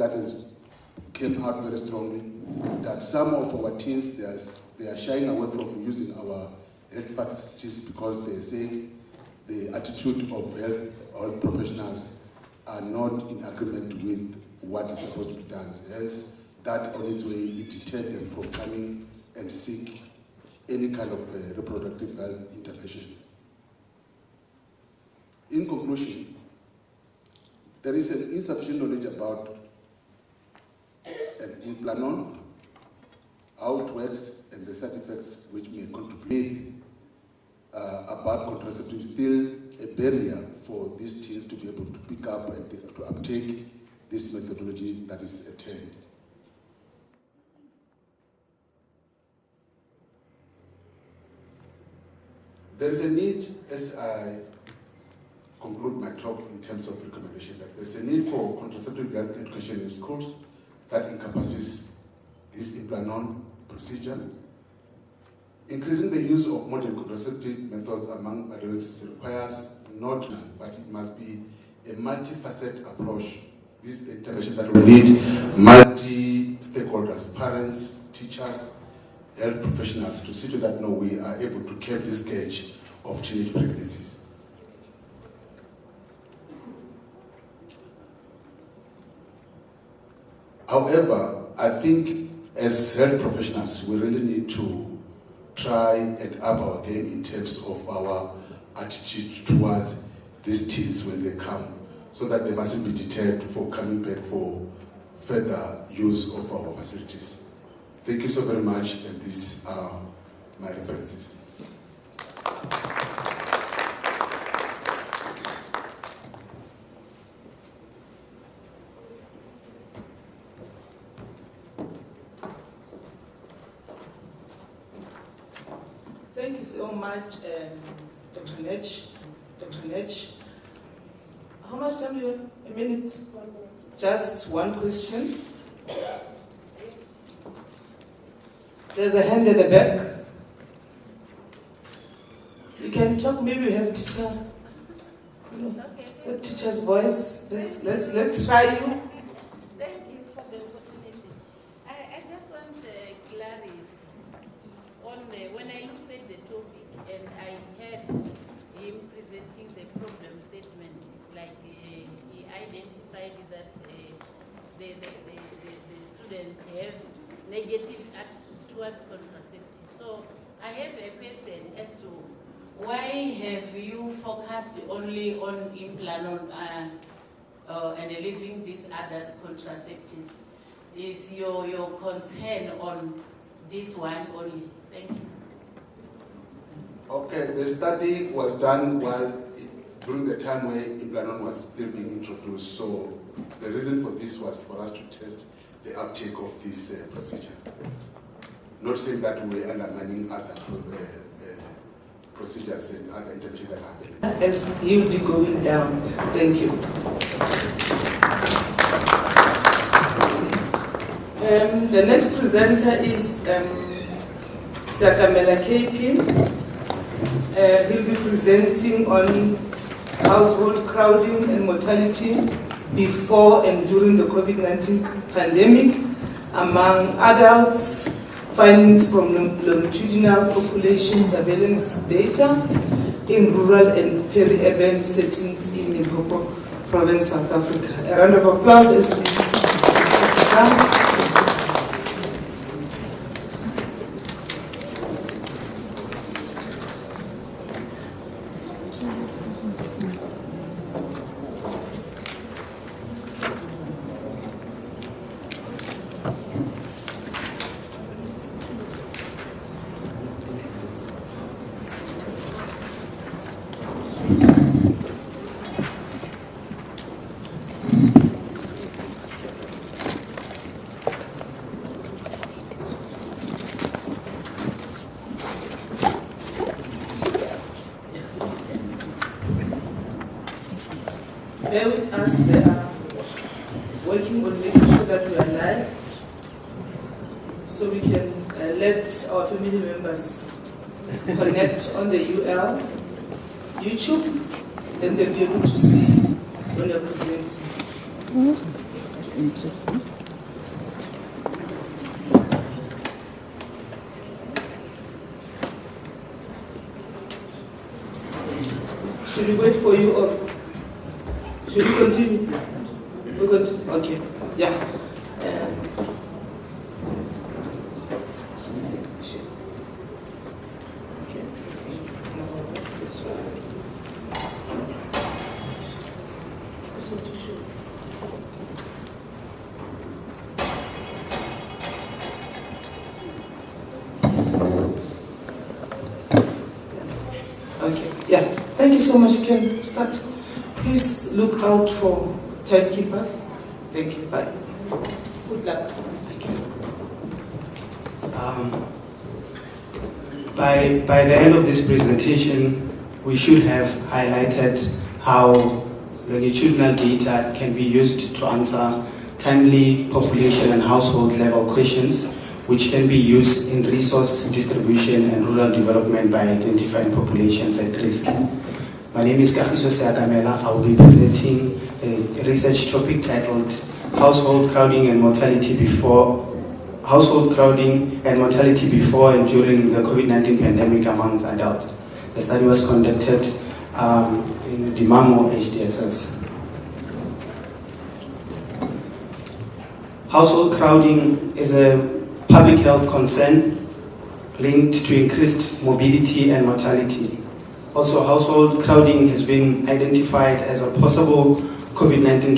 that has came out very strongly, that some of our teens, they are shying away from using our health facilities because they say the attitude of health professionals are not in agreement with what is supposed to be done. Hence, that on its way, it deterred them from coming and seek any kind of reproductive health interventions. In conclusion, there is an insufficient knowledge about an implanon, how it works, and the side effects which may contribute about contraceptive. Still a barrier for these teens to be able to pick up and to uptake this methodology that is at hand. There is a need, as I conclude my talk in terms of recommendation, that there's a need for contraceptive health education in schools that encompasses this implanon procedure. Increasing the use of modern contraceptive methods among adolescents requires not one, but it must be a multifaceted approach. This intervention that will need multi-stakeholders, parents, teachers, health professionals, to see to that we are able to curb this scourge of teenage pregnancies. However, I think as health professionals, we really need to try and up our game in terms of our attitude towards these teens when they come, so that they mustn't be deterred for coming back for further use of our facilities. Thank you so very much, and these are my references. Thank you so much, Dr. Nech. Dr. Nech. How much time do you have? A minute? 1 minute. Just one question. There's a hand at the back. You can talk, maybe you have teacher. The teacher's voice. Let's try you. Thank you for the opportunity. I just want clarity on when I looked at the topic and I heard him presenting the problem statement. It's like he identified that the students have negative attitude towards contraceptive. So I have a question as to why have you focused only on implanon and leaving these others contraceptives? Is your concern on this one only? Thank you. Okay, the study was done during the time where implanon was still being introduced. So the reason for this was for us to test the uptake of this procedure. Not saying that we're undermining other procedures and other interventions that happen. As you'll be going down. Thank you. The next presenter is Sakamela KP. He'll be presenting on household crowding and mortality before and during the COVID-19 pandemic among adults, findings from longitudinal population surveillance data in rural and peri-urban settings in Limpopo Province, South Africa. A round of applause as we present. Bear with us, they are working on making sure that we are live so we can let our family members connect on the YouTube, and they'll be able to see when they're presenting. interesting. Should we wait for you or should we continue? We continue. Okay. Yeah. Okay, yeah. Thank you so much. You can start. Please look out for timekeepers. Thank you. Bye. Good luck. Thank you. By the end of this presentation, we should have highlighted how longitudinal data can be used to answer timely population and household level questions, which can be used in resource distribution and rural development by identifying populations at risk. My name is Kagiso Seakamela. I will be presenting a research topic titled Household Crowding and Mortality Before and during the COVID-19 pandemic amongst adults. The study was conducted in Dimamo HDSS. Household crowding is a public health concern linked to increased morbidity and mortality. Also, household crowding has been identified as a possible COVID-19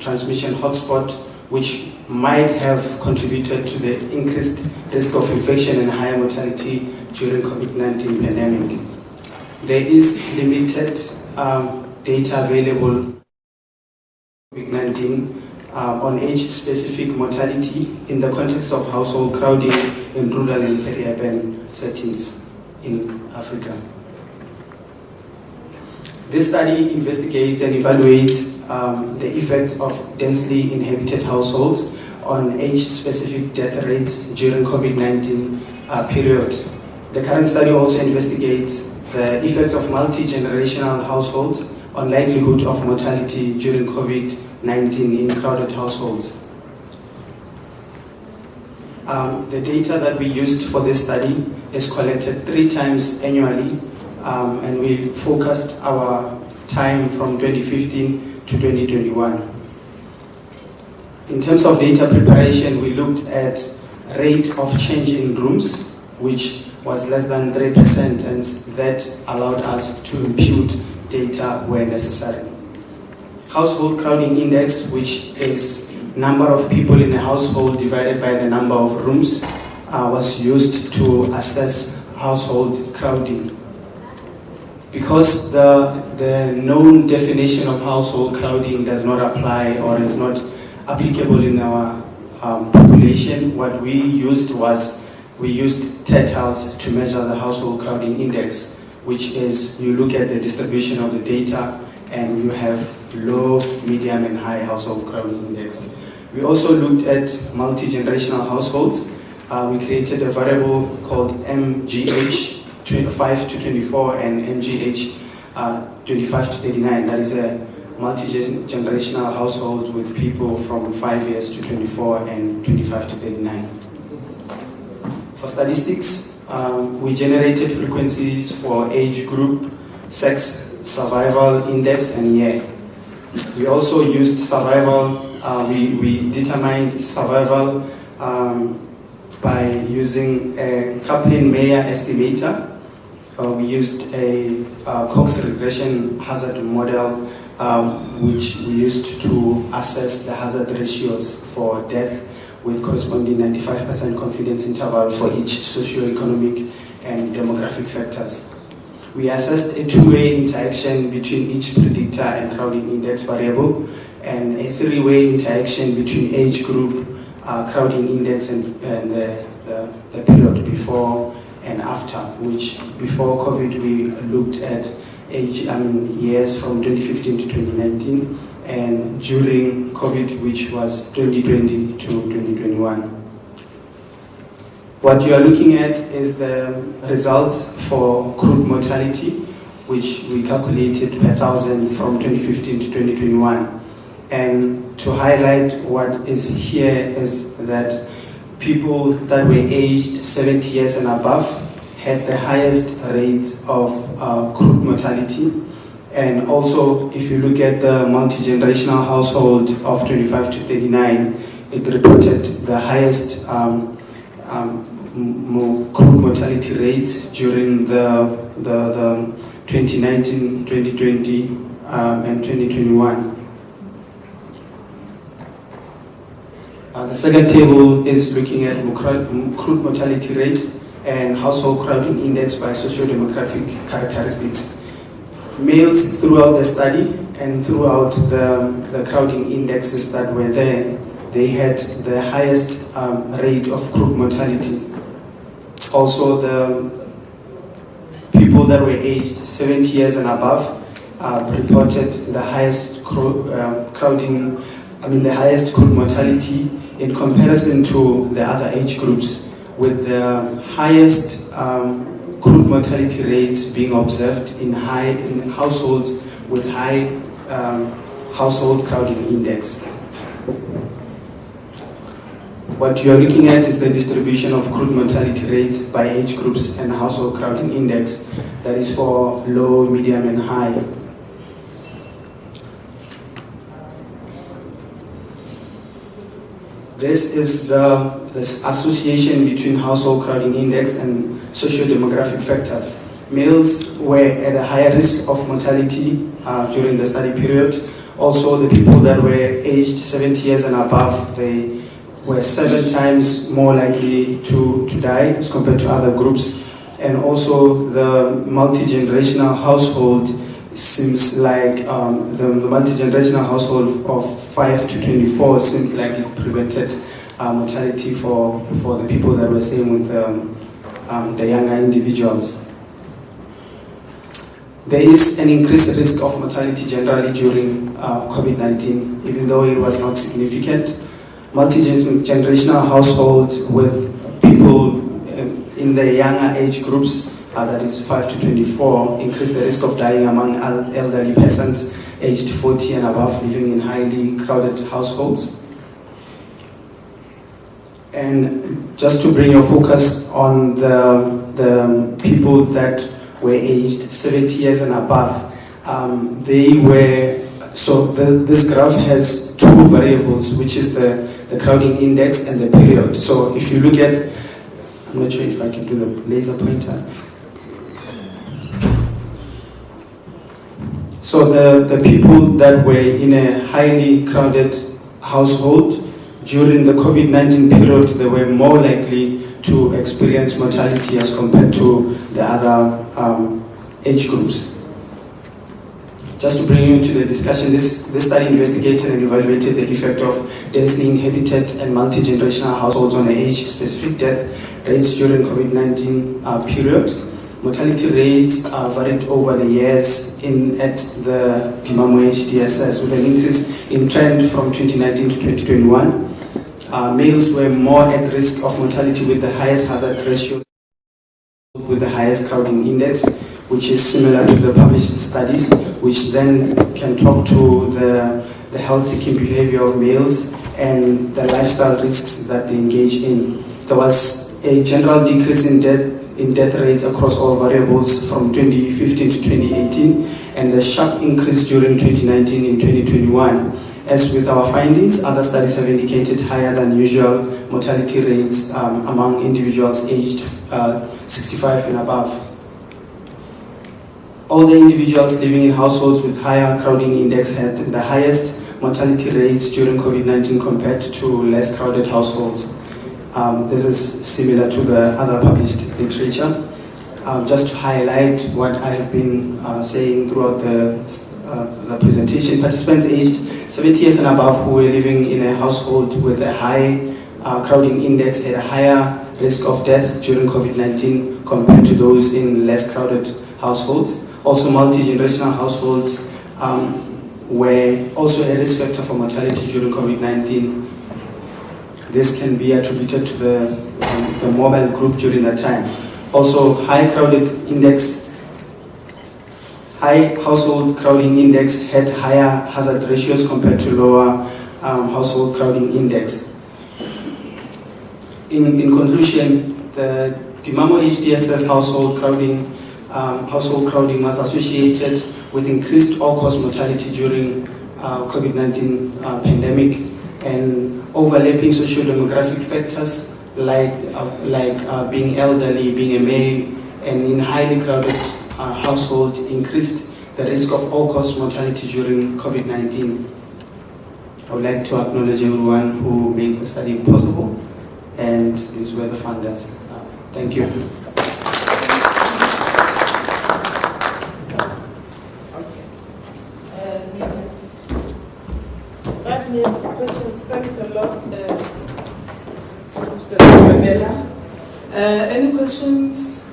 transmission hotspot, which might have contributed to the increased risk of infection and higher mortality during COVID-19 pandemic. There is limited data available COVID-19 on age-specific mortality in the context of household crowding in rural and peri-urban settings in Africa. This study investigates and evaluates the effects of densely inhabited households on age-specific death rates during COVID-19 period. The current study also investigates the effects of multi-generational households on likelihood of mortality during COVID-19 in crowded households. The data that we used for this study is collected 3 times annually, and we focused our time from 2015 to 2021. In terms of data preparation, we looked at rate of change in rooms, which was less than 3%, and that allowed us to impute data where necessary. Household crowding index, which is number of people in a household divided by the number of rooms, was used to assess household crowding. Because the known definition of household crowding does not apply or is not applicable in our population, what we used was tertiles to measure the household crowding index, which is you look at the distribution of the data and you have low, medium, and high household crowding index. We also looked at multi-generational households. We created a variable called MGH 25 to 24 and MGH 25 to 39. That is a multi-generational household with people from 5 years to 24 and 25 to 39. For statistics, we generated frequencies for age group, sex, survival index, and year. We also used survival, we determined survival by using a Kaplan-Meier estimator. We used a Cox regression hazard model, which we used to assess the hazard ratios for death with corresponding 95% confidence interval for each socioeconomic and demographic factors. We assessed a two-way interaction between each predictor and crowding index variable, and a three-way interaction between age group, crowding index, and the period before and after, which before COVID we looked at years from 2015 to 2019, and during COVID, which was 2020 to 2021. What you are looking at is the results for crude mortality, which we calculated per thousand from 2015 to 2021. And to highlight what is here is that people that were aged 70 years and above had the highest rates of crude mortality. And also, if you look at the multi-generational household of 25 to 39, it reported the highest crude mortality rates during the 2019, 2020, and 2021. The second table is looking at crude mortality rate and household crowding index by socio-demographic characteristics. Males throughout the study and throughout the crowding indexes that were there, they had the highest rate of crude mortality. Also, the people that were aged 70 years and above reported the highest the highest crude mortality in comparison to the other age groups, with the highest crude mortality rates being observed in households with high household crowding index. What you are looking at is the distribution of crude mortality rates by age groups and household crowding index, that is for low, medium, and high. This is the association between household crowding index and socio-demographic factors. Males were at a higher risk of mortality during the study period. Also, the people that were aged 70 years and above, they were 7 times more likely to die as compared to other groups. And also, the multi-generational household seems like the multi-generational household of 5 to 24 seemed like it prevented mortality for the people that were staying with the younger individuals. There is an increased risk of mortality generally during COVID-19, even though it was not significant. Multi-generational households with people in the younger age groups, that is 5 to 24, increase the risk of dying among elderly persons aged 40 and above living in highly crowded households. And just to bring your focus on the people that were aged 70 years and above, this graph has 2 variables, which is the crowding index and the period. So if you look at, I'm not sure if I can do the laser pointer. So the people that were in a highly crowded household during the COVID-19 period, they were more likely to experience mortality as compared to the other age groups. Just to bring you into the discussion, this study investigated and evaluated the effect of densely inhabited and multi-generational households on age-specific death rates during COVID-19 period. Mortality rates varied over the years at the Dimamo HDSS, with an increase in trend from 2019 to 2021. Males were more at risk of mortality with the highest hazard ratios, with the highest crowding index, which is similar to the published studies, which then can talk to the health-seeking behavior of males and the lifestyle risks that they engage in. There was a general decrease in death rates across all variables from 2015 to 2018, and a sharp increase during 2019 and 2021. As with our findings, other studies have indicated higher than usual mortality rates among individuals aged 65 and above. All the individuals living in households with higher crowding index had the highest mortality rates during COVID-19 compared to less crowded households. This is similar to the other published literature. Just to highlight what I have been saying throughout the presentation, participants aged 70 years and above who were living in a household with a high crowding index had a higher risk of death during COVID-19 compared to those in less crowded households. Also, multi-generational households were also a risk factor for mortality during COVID-19. This can be attributed to the mobile group during that time. Also, high crowding index high household crowding index had higher hazard ratios compared to lower household crowding index. In conclusion, the Dimamo HDSS household crowding was associated with increased all-cause mortality during COVID-19 pandemic, and overlapping socio-demographic factors like being elderly, being a male, and in highly crowded household increased the risk of all-cause mortality during COVID-19. I would like to acknowledge everyone who made the study possible, and these were the funders. Thank you. That means for questions. Thanks a lot, Mr. Pamela. Any questions?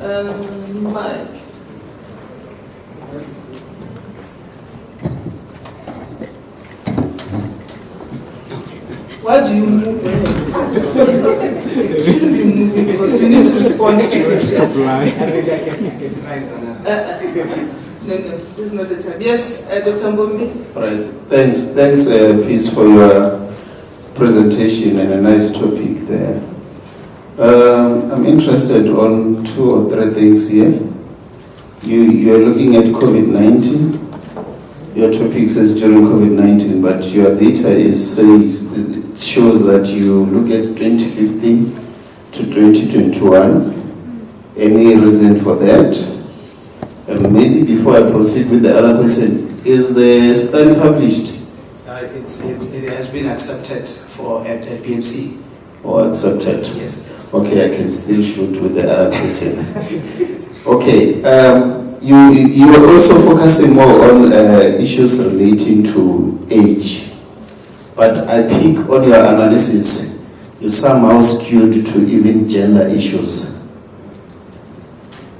Mike. Why do you move when you shouldn't be moving because you need to respond to it. No, this is not the time. Yes, Dr. Mbombi. Right. Thanks, Peace, for your presentation and a nice topic there. I'm interested on 2 or 3 things here. You are looking at COVID-19. Your topic says during COVID-19, but your data shows that you look at 2015 to 2021. Any reason for that? And maybe before I proceed with the other question, is the study published? It has been accepted at BMC. Or accepted? Yes. Okay, I can still shoot with the other question. Okay, you are also focusing more on issues relating to age. But I pick on your analysis, you somehow skewed to even gender issues.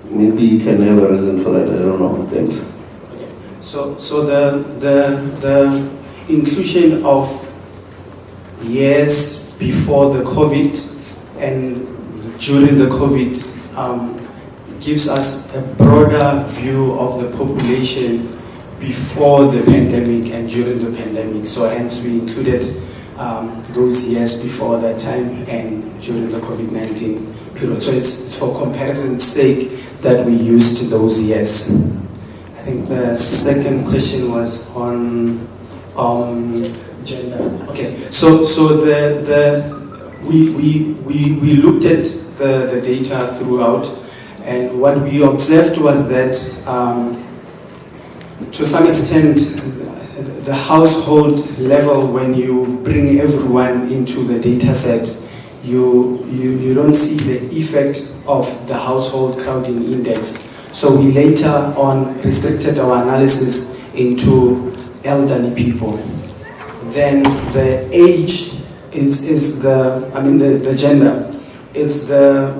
Maybe you can have a reason for that, I don't know, thanks. Okay. So the inclusion of years before the COVID and during the COVID gives us a broader view of the population before the pandemic and during the pandemic. So hence we included those years before that time and during the COVID-19 period. So it's for comparison's sake that we used those years. I think the second question was on gender. Okay, so we looked at the data throughout, and what we observed was that to some extent the household level, when you bring everyone into the data set, you don't see the effect of the household crowding index. So we later on restricted our analysis into elderly people. Then the age is the gender is the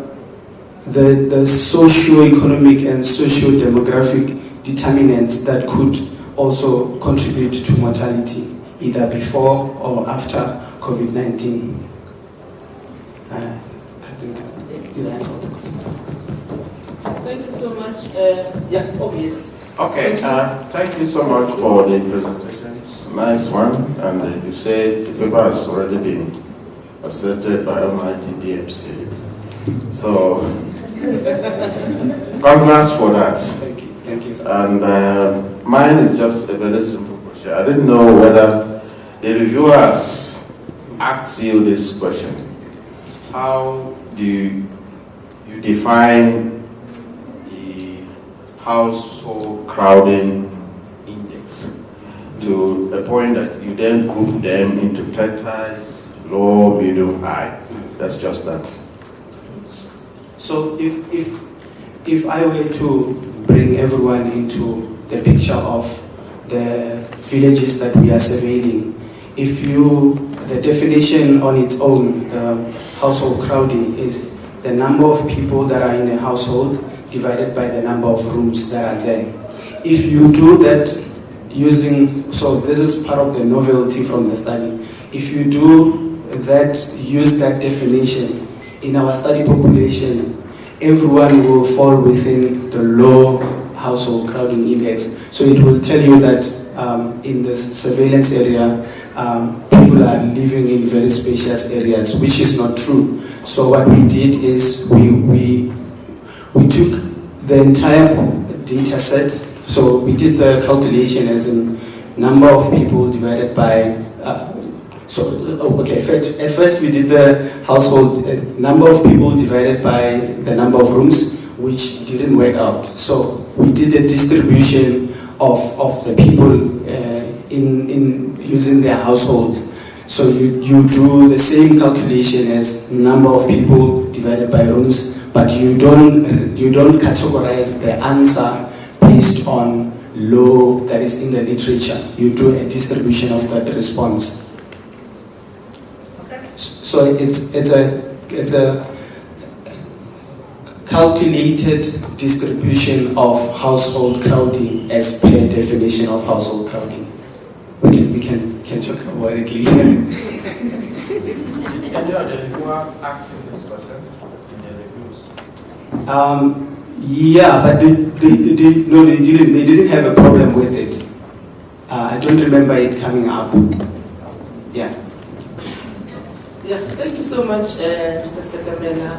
socio-economic and socio-demographic determinants that could also contribute to mortality, either before or after COVID-19. Thank you so much. Obvious. Okay, thank you so much for the presentation. Nice one. And you said the paper has already been accepted by Almighty BMC. So, congrats for that. Thank you. And mine is just a very simple question. I didn't know whether the reviewers asked you this question. How do you define the household crowding index to a point that you then group them into tertiles, low, medium, high? That's just that. So if I were to bring everyone into the picture of the villages that we are surveying, the definition on its own, the household crowding is the number of people that are in a household divided by the number of rooms that are there. If you do that so this is part of the novelty from the study. If you do that, use that definition, in our study population, everyone will fall within the low household crowding index. So it will tell you that in the surveillance area, people are living in very spacious areas, which is not true. So what we did is we took the entire data set. So we did the calculation as in number of people divided by. At first we did the household number of people divided by the number of rooms, which didn't work out. So we did a distribution of the people in using their households. So you do the same calculation as number of people divided by rooms, but you don't categorize the answer based on law that is in the literature. You do a distribution of that response. So it's a calculated distribution of household crowding as per definition of household crowding. We can talk about it later. Any of the reviewers asking this question in the reviews? Yeah, but they didn't have a problem with it. I don't remember it coming up. Yeah. Yeah, thank you so much, Mr. Sekamela.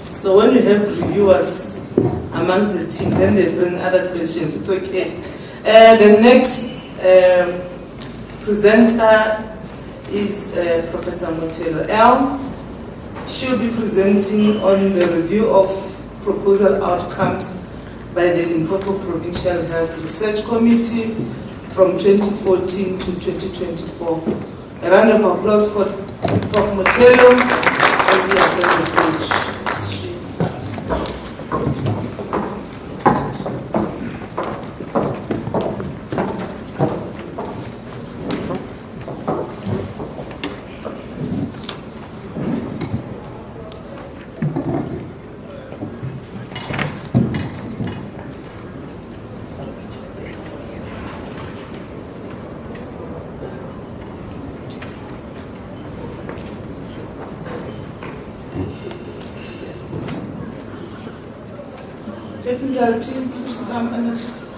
So when you have reviewers amongst the team, then they bring other questions. It's okay. The next presenter is Professor Motelo L. She'll be presenting on the review of proposal outcomes by the Limpopo Provincial Health Research Committee from 2014 to 2024. A round of applause for Prof. Motelo as he accepts the stage. Technical team, please come and assist.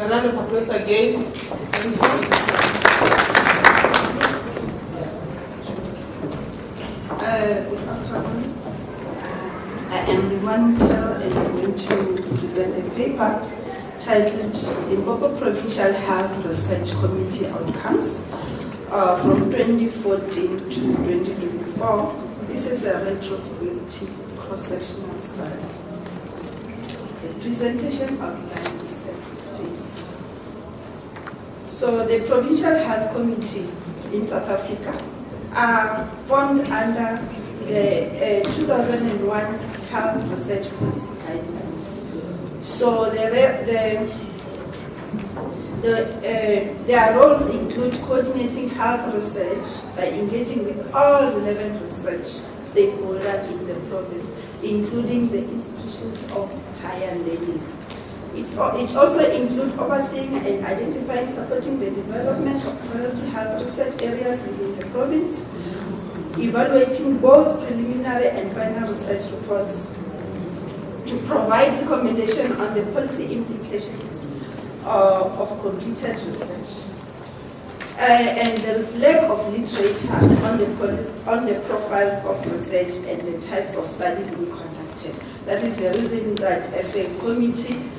A round of applause again. Good afternoon. I am Biennial and I'm going to present a paper titled Limpopo Provincial Health Research Committee Outcomes from 2014 to 2024. This is a retrospective cross-sectional study. The presentation outline is as this. So the Provincial Health Committee in South Africa are formed under the 2001 Health Research Policy Guidelines. So their roles include coordinating health research by engaging with all relevant research stakeholders in the province, including the institutions of higher learning. It also includes overseeing and identifying, supporting the development of priority health research areas within the province, evaluating both preliminary and final research reports to provide recommendation on the policy implications of completed research. And there is lack of literature on the profiles of research and the types of study being conducted. That is the reason that as a committee,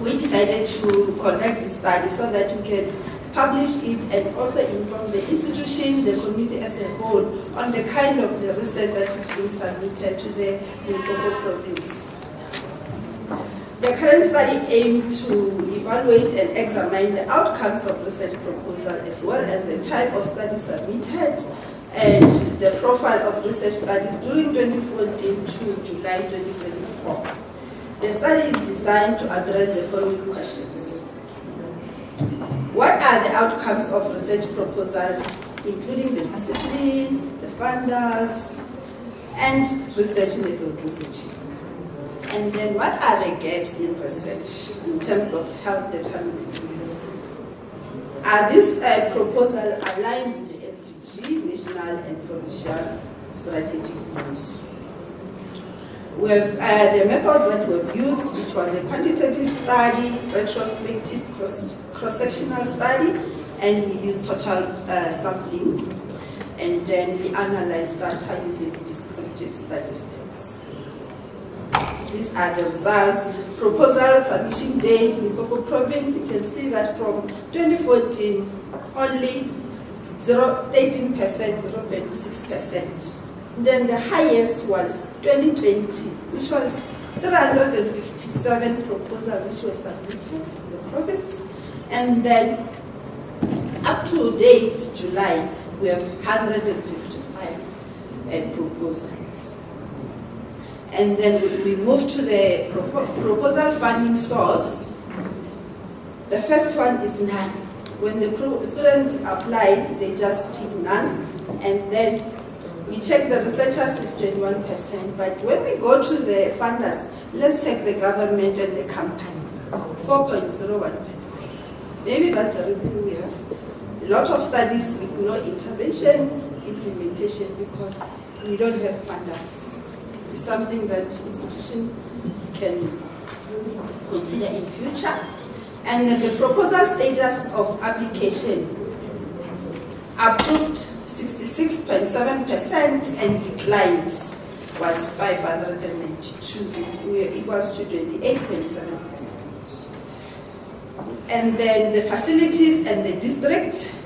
we decided to conduct this study so that we can publish it, and also inform the institution, the community as a whole, on the kind of the research that is being submitted to the Limpopo province. The current study aimed to evaluate and examine the outcomes of research proposal, as well as the type of studies submitted and the profile of research studies during 2014 to July 2024. The study is designed to address the following questions. What are the outcomes of research proposal, including the discipline, the funders, and research methodology? And then what are the gaps in research in terms of health determinants? Are these proposals aligned with the SDG, national and provincial strategic goals? With the methods that we've used, it was a quantitative study, retrospective cross-sectional study, and we used total sampling. And then we analyzed data using descriptive statistics. These are the results. Proposal submission date in Limpopo province. You can see that from 2014, only 18%, 0.6%. Then the highest was 2020, which was 357 proposals which were submitted in the province. And then up to date, July, we have 155 proposals. And then we move to the proposal funding source. The first one is none. When the students apply, they just tick none. And then we check the researchers is 21%. But when we go to the funders, let's check the government and the company, 4.01.5. Maybe that's the reason we have a lot of studies with no interventions, implementation, because we don't have funders. It's something that institution can consider in future. And then the proposal status of application, approved 66.7% and declined was 592, equals to 28.7%. And then the facilities and the district,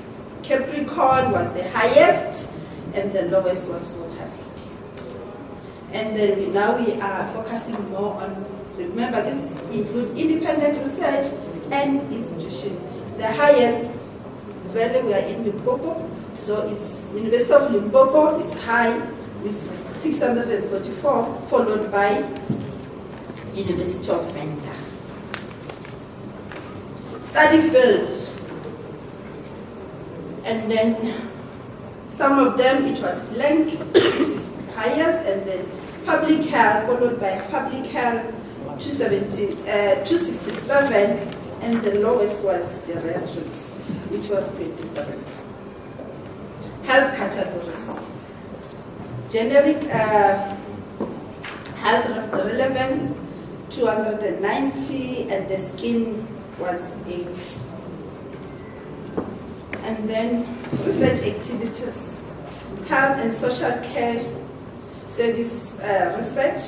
Capricorn was the highest and the lowest was Waterloo. And then now we are focusing more on, remember this includes independent research and institution. The highest value we are in Limpopo, so it's University of Limpopo is high with 644, followed by University of Venda. Study fields, and then some of them it was blank, which is highest, and then public health, followed by public health, 267, and the lowest was geriatrics, which was 23. Health categories. Generic health relevance, 290, and the skin was 8. And then research activities, health and social care service research,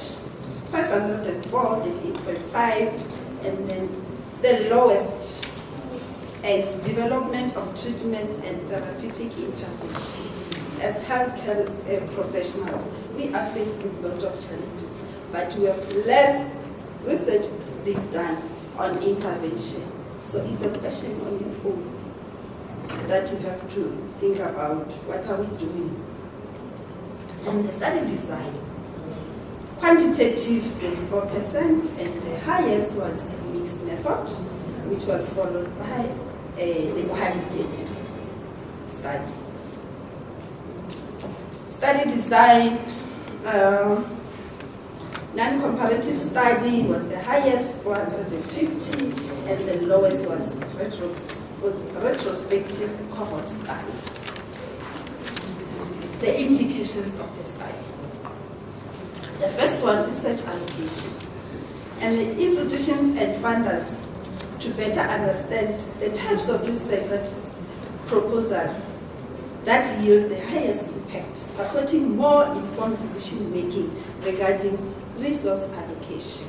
504, then 8.5, and then the lowest is development of treatments and therapeutic intervention. As healthcare professionals, we are faced with a lot of challenges, but we have less research being done on intervention. So it's a question on its own that we have to think about. What are we doing? And the study design, quantitative 24%, and the highest was mixed method, which was followed by the qualitative study. Study design, non-comparative study was the highest, 450, and the lowest was retrospective cohort studies. The implications of the study. The first one, research allocation. And the institutions and funders to better understand the types of research that is proposal that yield the highest impact, supporting more informed decision making regarding resource allocation.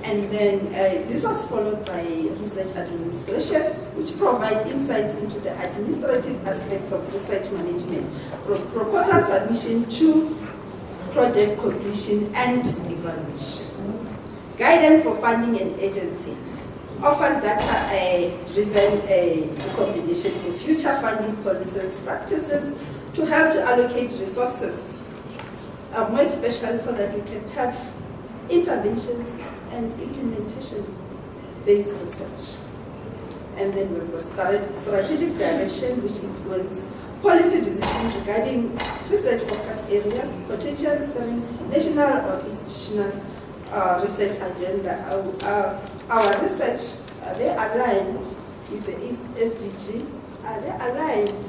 And then this was followed by research administration, which provides insight into the administrative aspects of research management, from proposal submission to project completion and evaluation. Guidance for funding and agency offers data-driven recommendation for future funding policies, practices to help to allocate resources, more especially so that we can have interventions and implementation-based research. And then we've got strategic direction, which influence policy decisions regarding research focus areas, potential steering national or institutional research agenda. Our research, are they aligned with the SDG? Are they aligned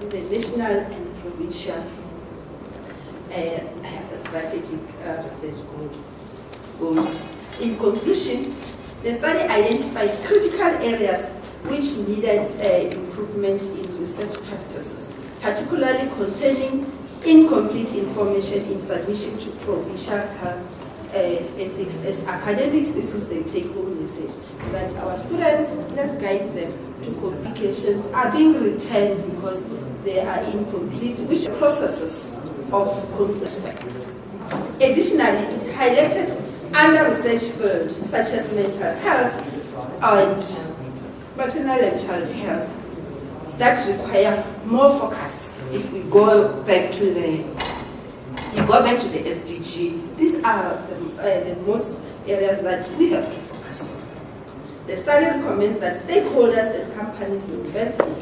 with the national and provincial strategic research goals? In conclusion, the study identified critical areas which needed improvement in research practices, particularly concerning incomplete information in submission to provincial health ethics. As academics, this is the take-home message, that our students, let's guide them to complications are being returned because they are incomplete, which processes of complex. Additionally, it highlighted under-researched fields such as mental health and maternal and child health that require more focus. If we go back to the SDG, these are the most areas that we have to focus on. The study recommends that stakeholders and companies invest in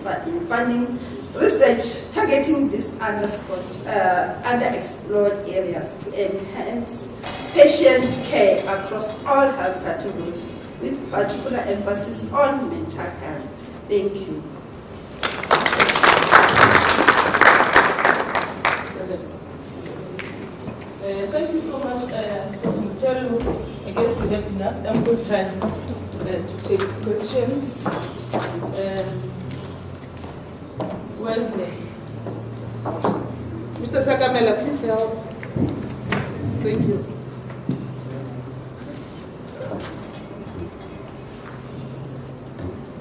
funding research targeting these underexplored areas to enhance patient care across all health categories, with particular emphasis on mental health. Thank you. Thank you so much, Mutelu. I guess we have enough ample time to take questions. Where's the Mr. Sakamela, please help. Thank you.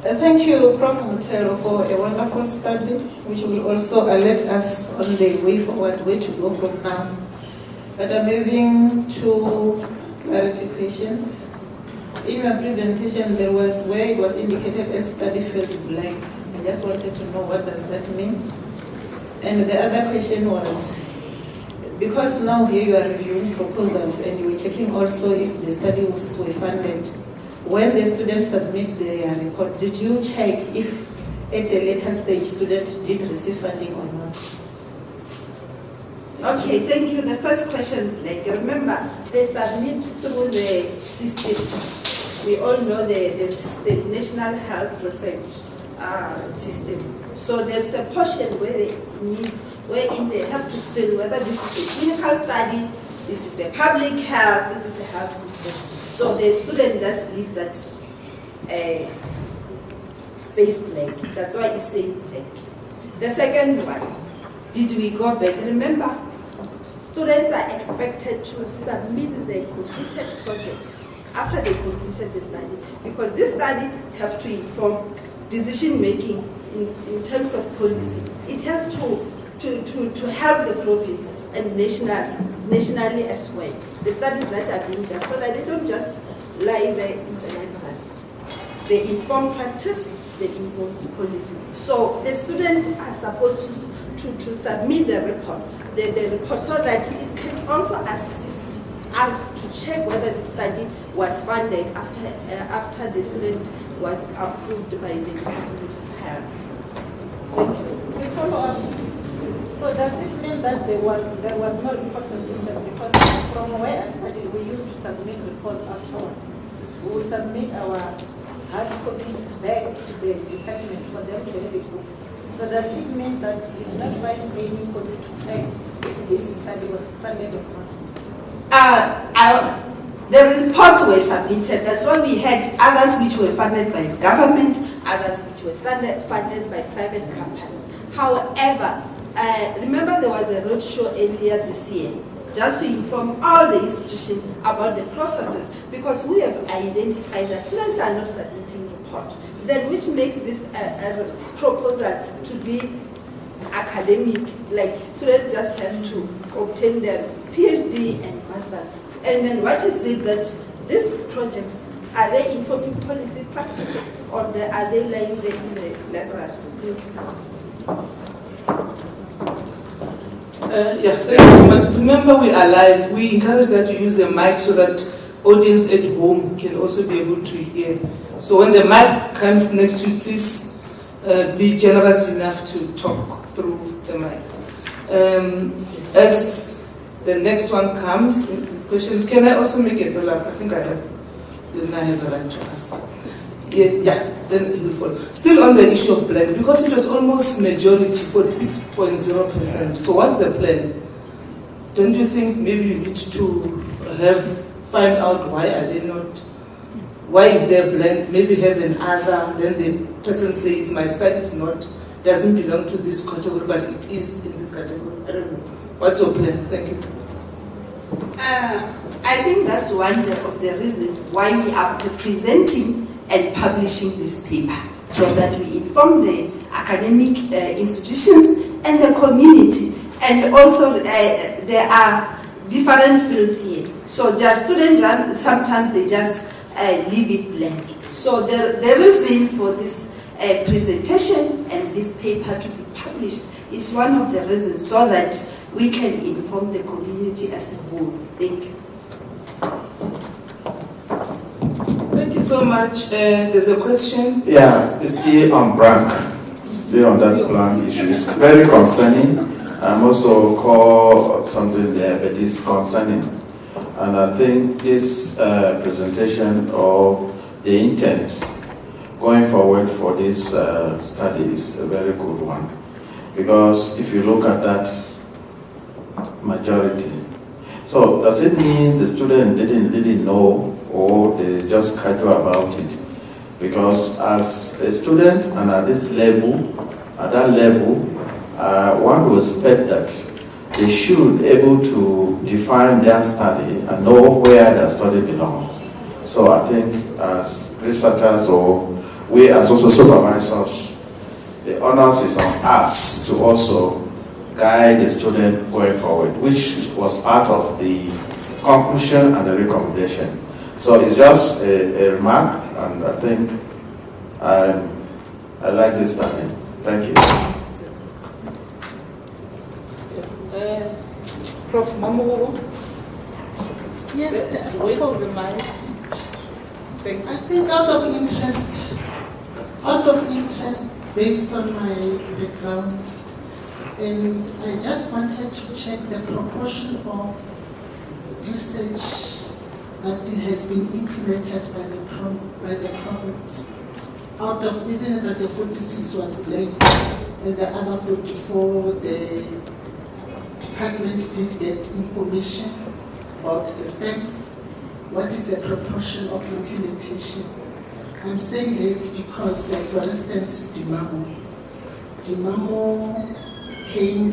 Thank you, Prof. Mutelu, for a wonderful study, which will also alert us on the way forward, where to go from now. But I'm moving to clarifications. In your presentation, there was where it was indicated as study field blank. I just wanted to know what does that mean. And the other question was, because now here you are reviewing proposals and you were checking also if the studies were funded, when the students submit their report, did you check if at the later stage students did receive funding or not? Okay, thank you. The first question, remember, they submit through the system. We all know the system, National Health Research System. So there's a portion wherein they have to fill whether this is a clinical study, this is a public health, this is a health system. So the student does leave that space blank. That's why it's saying blank. The second one, did we go back? Remember, students are expected to submit their completed project after they completed the study, because this study have to inform decision making in terms of policy. It has to help the province and nationally as well. The studies that are being done, so that they don't just lie there in the library. They inform practice, they inform policy. So the students are supposed to submit the report, so that it can also assist us to check whether the study was funded after the student was approved by the Department of Health. Thank you. We follow up. So does it mean that there was no report submitted? Because from where I studied, we used to submit reports afterwards. We will submit our hard copies back to the department for them to have it booked. So does it mean that you did not find any copy to check if this study was funded or not? The reports were submitted. That's why we had others which were funded by government, others which were funded by private companies. However, remember there was a roadshow earlier this year just to inform all the institutions about the processes, because we have identified that students are not submitting report, then which makes this a proposal to be academic, like students just have to obtain their PhD and masters. And then what is it that these projects, are they informing policy practices, or are they lying there in the library? Thank you. Yeah, thank you so much. Remember, we are live. We encourage that you use a mic so that audience at home can also be able to hear. So when the mic comes next to you, please be generous enough to talk through the mic. As the next one comes, questions, can I also make a follow-up? I think I have. Then I have a right to ask. Yes, yeah, then it will follow. Still on the issue of blank, because it was almost majority, 46.0%. So what's the plan? Don't you think maybe you need to find out why are they not, why is there blank? Maybe have an other, then the person says my study doesn't belong to this category, but it is in this category. I don't know. What's your plan? Thank you. I think that's one of the reasons why we are presenting and publishing this paper, so that we inform the academic institutions and the community. And also there are different fields here. So just students, sometimes they just leave it blank. So the reason for this presentation and this paper to be published is one of the reasons, so that we can inform the community as a whole. Thank you. Thank you so much. There's a question. Yeah, it's still on BRAC, still on that plan issue. It's very concerning. I'm also call something there, but it's concerning. And I think this presentation or the intent going forward for this study is a very good one. Because if you look at that majority, so does it mean the student didn't know, or they just casual about it? Because as a student and at that level, one would expect that they should be able to define their study and know where their study belongs. So I think as researchers, or we as also supervisors, the onus is on us to also guide the student going forward, which was part of the conclusion and the recommendation. So it's just a remark, and I think I like this study. Thank you. Prof. Mamu? Yes, wait for the mic. Thank you. I think out of interest based on my background, and I just wanted to check the proportion of research that has been implemented by the province. Out of, isn't it that the 46 was blank, and the other 44, the department did get information about the studies? What is the proportion of implementation? I'm saying that because, like, for instance, Dimamo came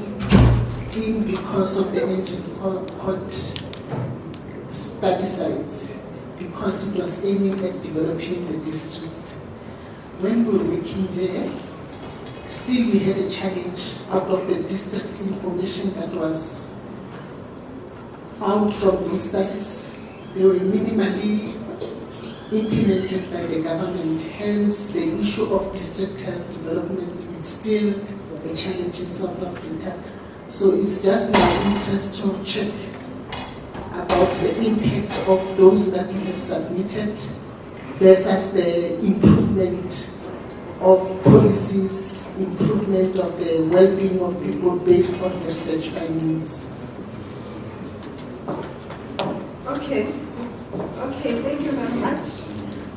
in because of the engine called study sites, because it was aiming at developing the district. When we were working there, still we had a challenge out of the district information that was found from those studies. They were minimally implemented by the government, hence the issue of district health development is still a challenge in South Africa. So it's just my interest to check about the impact of those that we have submitted versus the improvement of policies, improvement of the well-being of people based on the research findings. Okay, thank you very much.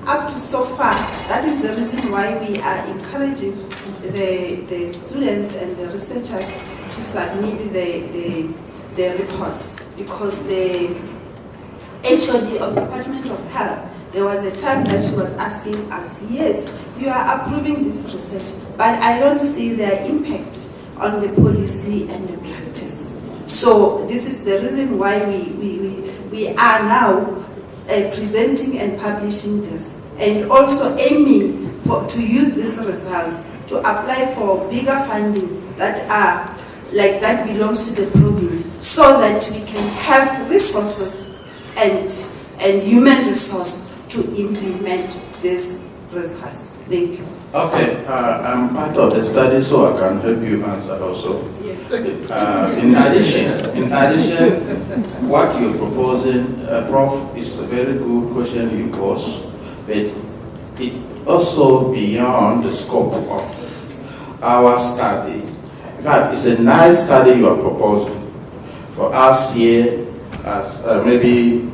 Up to so far, that is the reason why we are encouraging the students and the researchers to submit the reports, because the HOD of Department of Health, there was a time that she was asking us, yes, you are approving this research, but I don't see their impact on the policy and the practice. So this is the reason why we are now presenting and publishing this, and also aiming to use these results to apply for bigger funding that belongs to the province, so that we can have resources and human resource to implement these results. Thank you. Okay, I'm part of the study, so I can help you answer also. Yes. In addition, what you're proposing, Prof, is a very good question you pose, but it also beyond the scope of our study. In fact, it's a nice study you are proposing for us here as maybe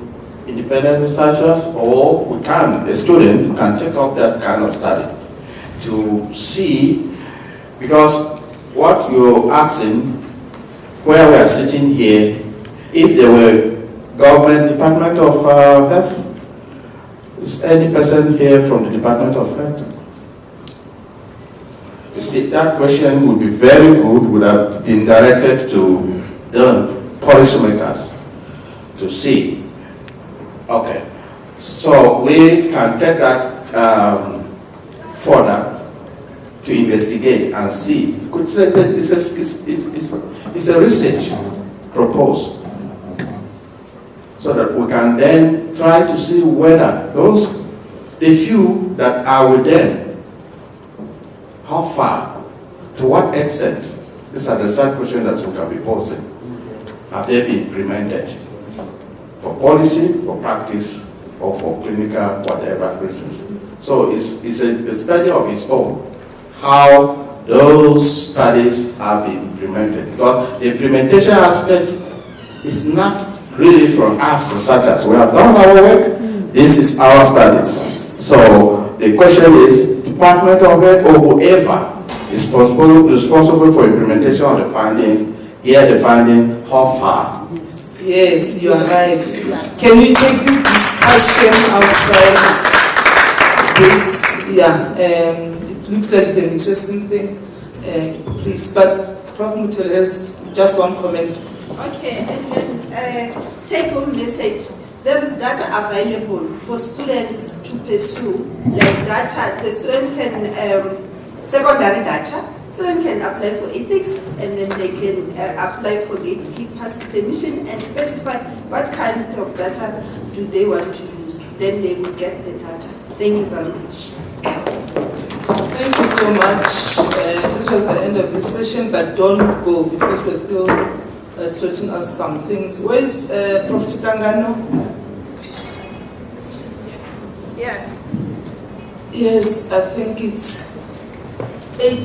independent researchers, or a student can take up that kind of study to see, because what you're asking, where we are sitting here, if there were government Department of Health, is any person here from the Department of Health? You see, that question would be very good, would have been directed to the policymakers to see. Okay, so we can take that further to investigate and see. It's a research proposed, so that we can then try to see whether the few that are within, how far, to what extent, these are the sad questions that we can be posing. Have they been implemented for policy, for practice, or for clinical, whatever reasons? So it's a study of its own, how those studies have been implemented. Because the implementation aspect is not really from us researchers. We have done our work, this is our studies. So the question is, Department of Health or whoever is responsible for implementation of the findings, here the finding, how far? Yes, you are right. Can we take this discussion outside this? Yeah, it looks like it's an interesting thing. Please, but Prof. Mutel has just one comment. Okay, and then take-home message. There is data available for students to pursue, like data, the student can, secondary data, student can apply for ethics, and then they can apply for gatekeepers permission and specify what kind of data do they want to use. Then they will get the data. Thank you very much. Thank you so much. This was the end of this session, but don't go because we're still sorting out some things. Where is Prof. Chitangano? Yeah. Yes, I think it's 8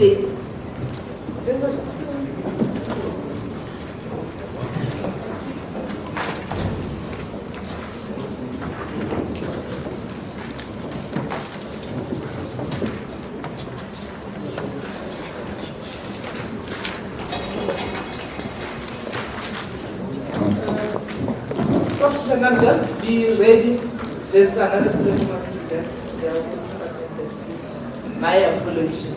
There's a Prof. Chitangano, just be ready. There's another student who must present. They are waiting. My apology.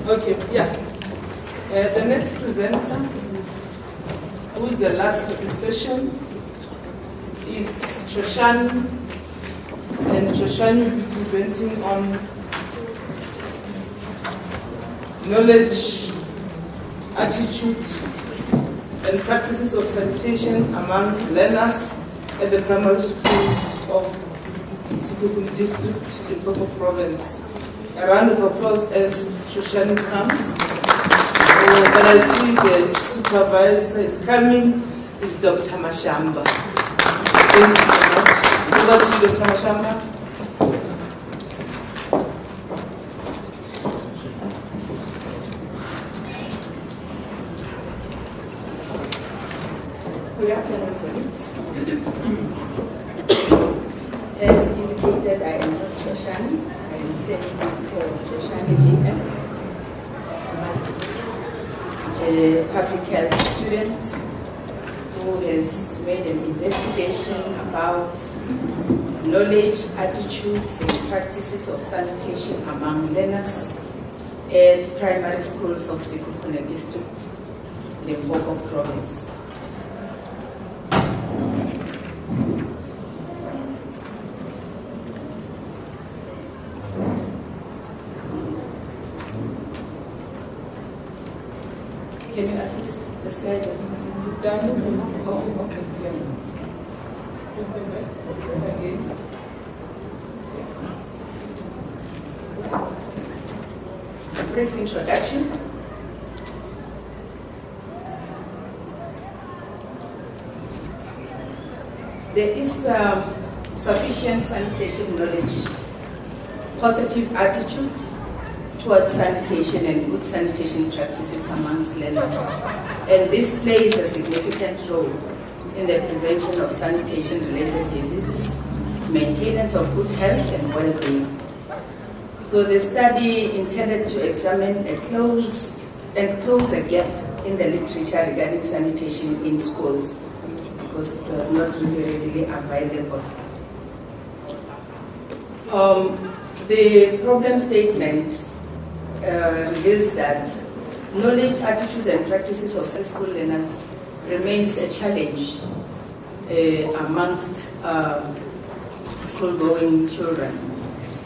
Okay, yeah. The next presenter, who is the last of the session, is Choshan, and Choshan will be presenting on knowledge, attitude, and practices of sanitation among learners at the primary schools of Sikukuni district in Popo province. A round of applause as Choshan comes. But I see the supervisor is coming, is Dr. Mashamba. Thank you so much. Over to you, Dr. Mashamba. afternoon, colleagues. As indicated, I am not Shoshani. I am standing in for Shoshani JM, a public health student who has made an investigation about knowledge, attitudes, and practices of sanitation among learners at primary schools of Sekhukhune district, Limpopo province. Can you assist? The slide has not been put down. Oh, okay. A brief introduction. There is sufficient sanitation knowledge, positive attitude towards sanitation and good sanitation practices amongst learners. And this plays a significant role in the prevention of sanitation-related diseases, maintenance of good health and well-being. So the study intended to examine and close a gap in the literature regarding sanitation in schools because it was not really readily available. The problem statement reveals that knowledge, attitudes, and practices of school learners remains a challenge amongst school-going children.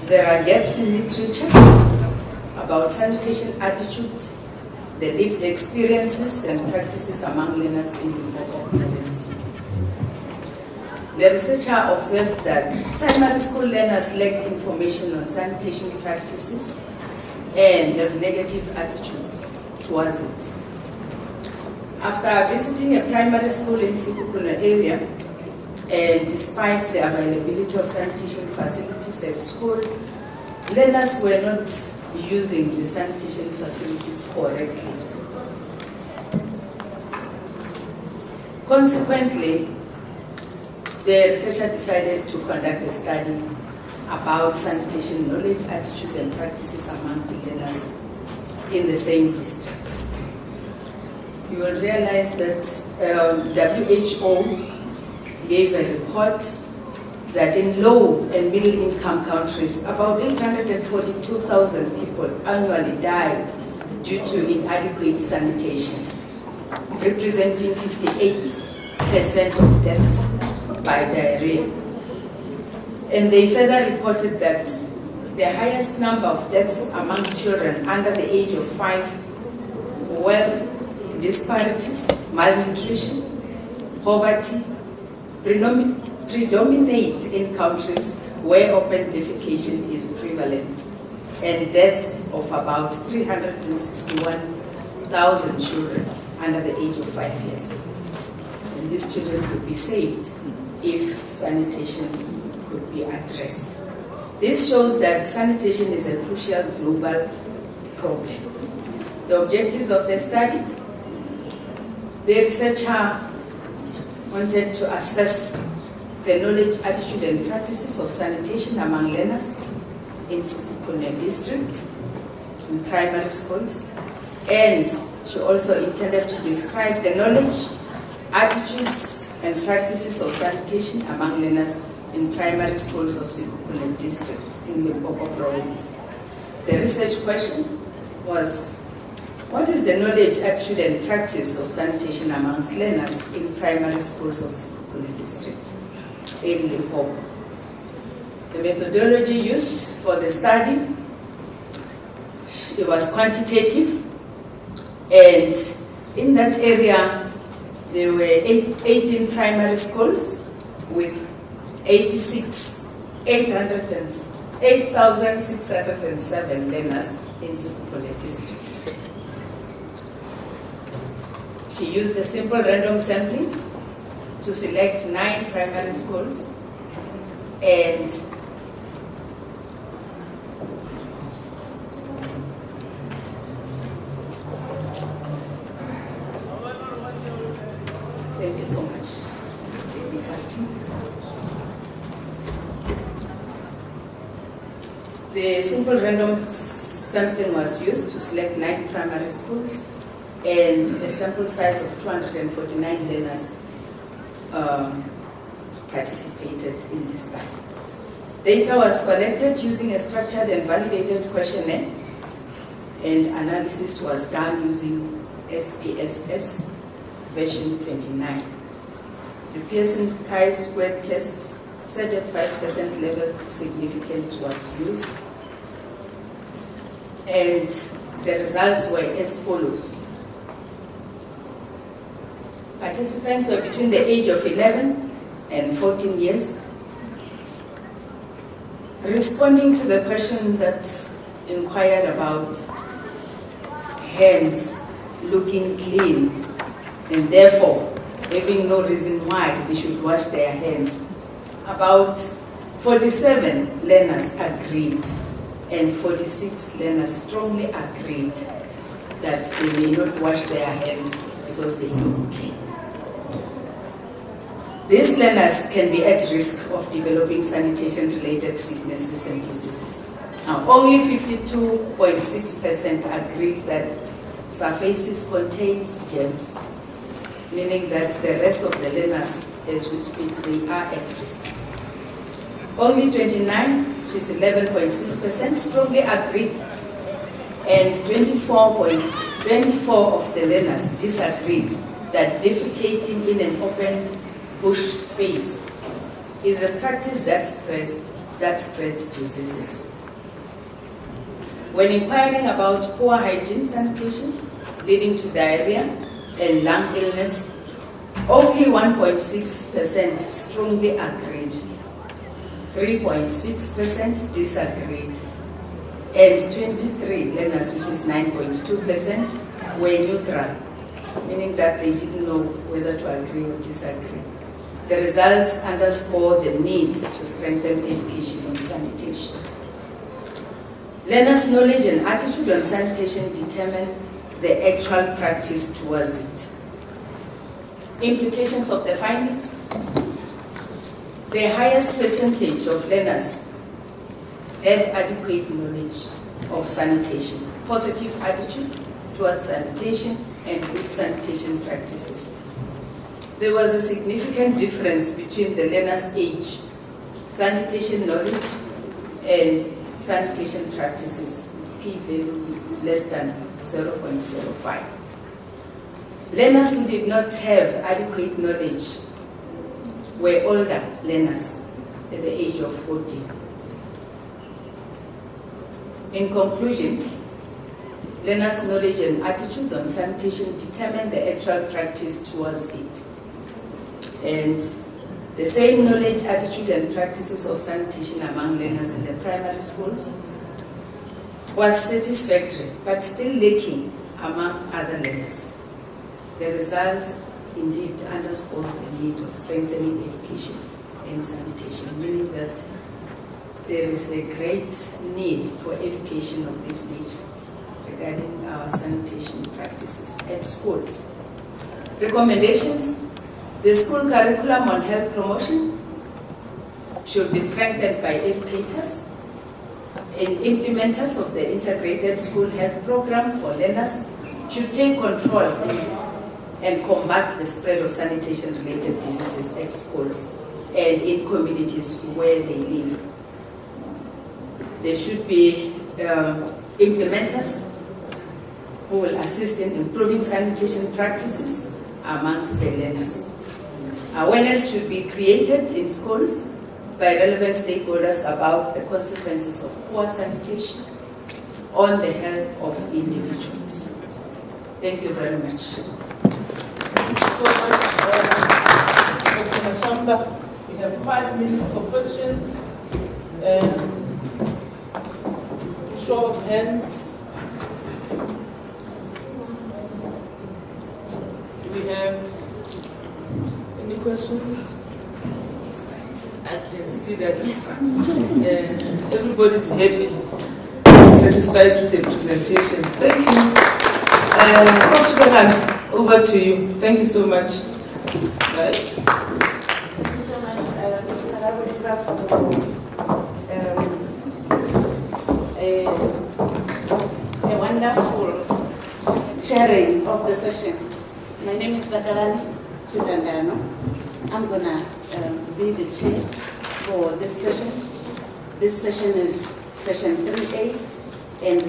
There are gaps in literature about sanitation attitude, the lived experiences and practices among learners in Limpopo province. The researcher observed that primary school learners lacked information on sanitation practices and have negative attitudes towards it. After visiting a primary school in Sekhukhune area, and despite the availability of sanitation facilities at school, learners were not using the sanitation facilities correctly. Consequently, the researcher decided to conduct a study about sanitation knowledge, attitudes, and practices among the learners in the same district. You will realize that WHO gave a report that in low and middle income countries, about 842,000 people annually die due to inadequate sanitation, representing 58% of deaths by diarrhea. And they further reported that the highest number of deaths amongst children under the age of 5, wealth disparities, malnutrition, poverty predominate in countries where open defecation is prevalent, and deaths of about 361,000 children under the age of 5 years. And these children could be saved if sanitation could be addressed. This shows that sanitation is a crucial global problem. The objectives of the study: the researcher wanted to assess the knowledge, attitude, and practices of sanitation among learners in Sekhukhune district, in primary schools, and she also intended to describe the knowledge, attitudes, and practices of sanitation among learners in primary schools of Sekhukhune district in Limpopo province. The research question was, what is the knowledge, attitude, and practice of sanitation amongst learners in primary schools of Sekhukhune district in Limpopo? The methodology used for the study, it was quantitative, and in that area there were 18 primary schools with 8,607 learners in Sekhukhune district. She used a simple random sampling to select 9 primary schools, and thank you so much. difficulty. The simple random sampling was used to select 9 primary schools and a sample size of 249 learners participated in the study. Data was collected using a structured and validated questionnaire, and analysis was done using SPSS version 29. The Pearson chi-square test, set at 5% level significance, was used, and the results were as follows. Participants were between the age of 11 and 14 years. Responding to the question that inquired about hands looking clean and therefore having no reason why they should wash their hands, about 47 learners agreed and 46 learners strongly agreed that they may not wash their hands because they look clean. These learners can be at risk of developing sanitation-related sicknesses and diseases. Now, only 52.6% agreed that surfaces contains germs, meaning that the rest of the learners, as we speak, they are at risk. Only 29, which is 11.6%, strongly agreed, and 24 of the learners disagreed that defecating in an open bush space is a practice that spreads diseases. When inquiring about poor hygiene sanitation leading to diarrhea and lung illness, only 1.6% strongly agreed, 3.6% disagreed, and 23 learners, which is 9.2%, were neutral, meaning that they didn't know whether to agree or disagree. The results underscore the need to strengthen education on sanitation. Learners' knowledge and attitude on sanitation determine the actual practice towards it. Implications of the findings. The highest percentage of learners had adequate knowledge of sanitation, positive attitude towards sanitation, and good sanitation practices. There was a significant difference between the learners' age, sanitation knowledge, and sanitation practices, p-value less than 0.05. Learners who did not have adequate knowledge were older learners at the age of 40. In conclusion, learners' knowledge and attitudes on sanitation determine the actual practice towards it. And the same knowledge, attitude, and practices of sanitation among learners in the primary schools was satisfactory, but still lacking among other learners. The results indeed underscores the need of strengthening education in sanitation, meaning that there is a great need for education of this nature regarding our sanitation practices at schools. Recommendations. The school curriculum on health promotion should be strengthened by educators and implementers of the integrated school health program for learners should take control and combat the spread of sanitation-related diseases at schools and in communities where they live. There should be implementers who will assist in improving sanitation practices amongst the learners. Awareness should be created in schools by relevant stakeholders about the consequences of poor sanitation on the health of individuals. Thank you very much. Thank you so much, Dr. Mashamba. We have 5 minutes for questions. Show of hands. Do we have any questions? I can see that everybody's happy, satisfied with the presentation. Thank you. Dr. Gahan, over to you. Thank you so much. Bye. a wonderful sharing of the session. My name is Rakalani Chidandano. I'm gonna be the chair for this session. This session is session 3A, and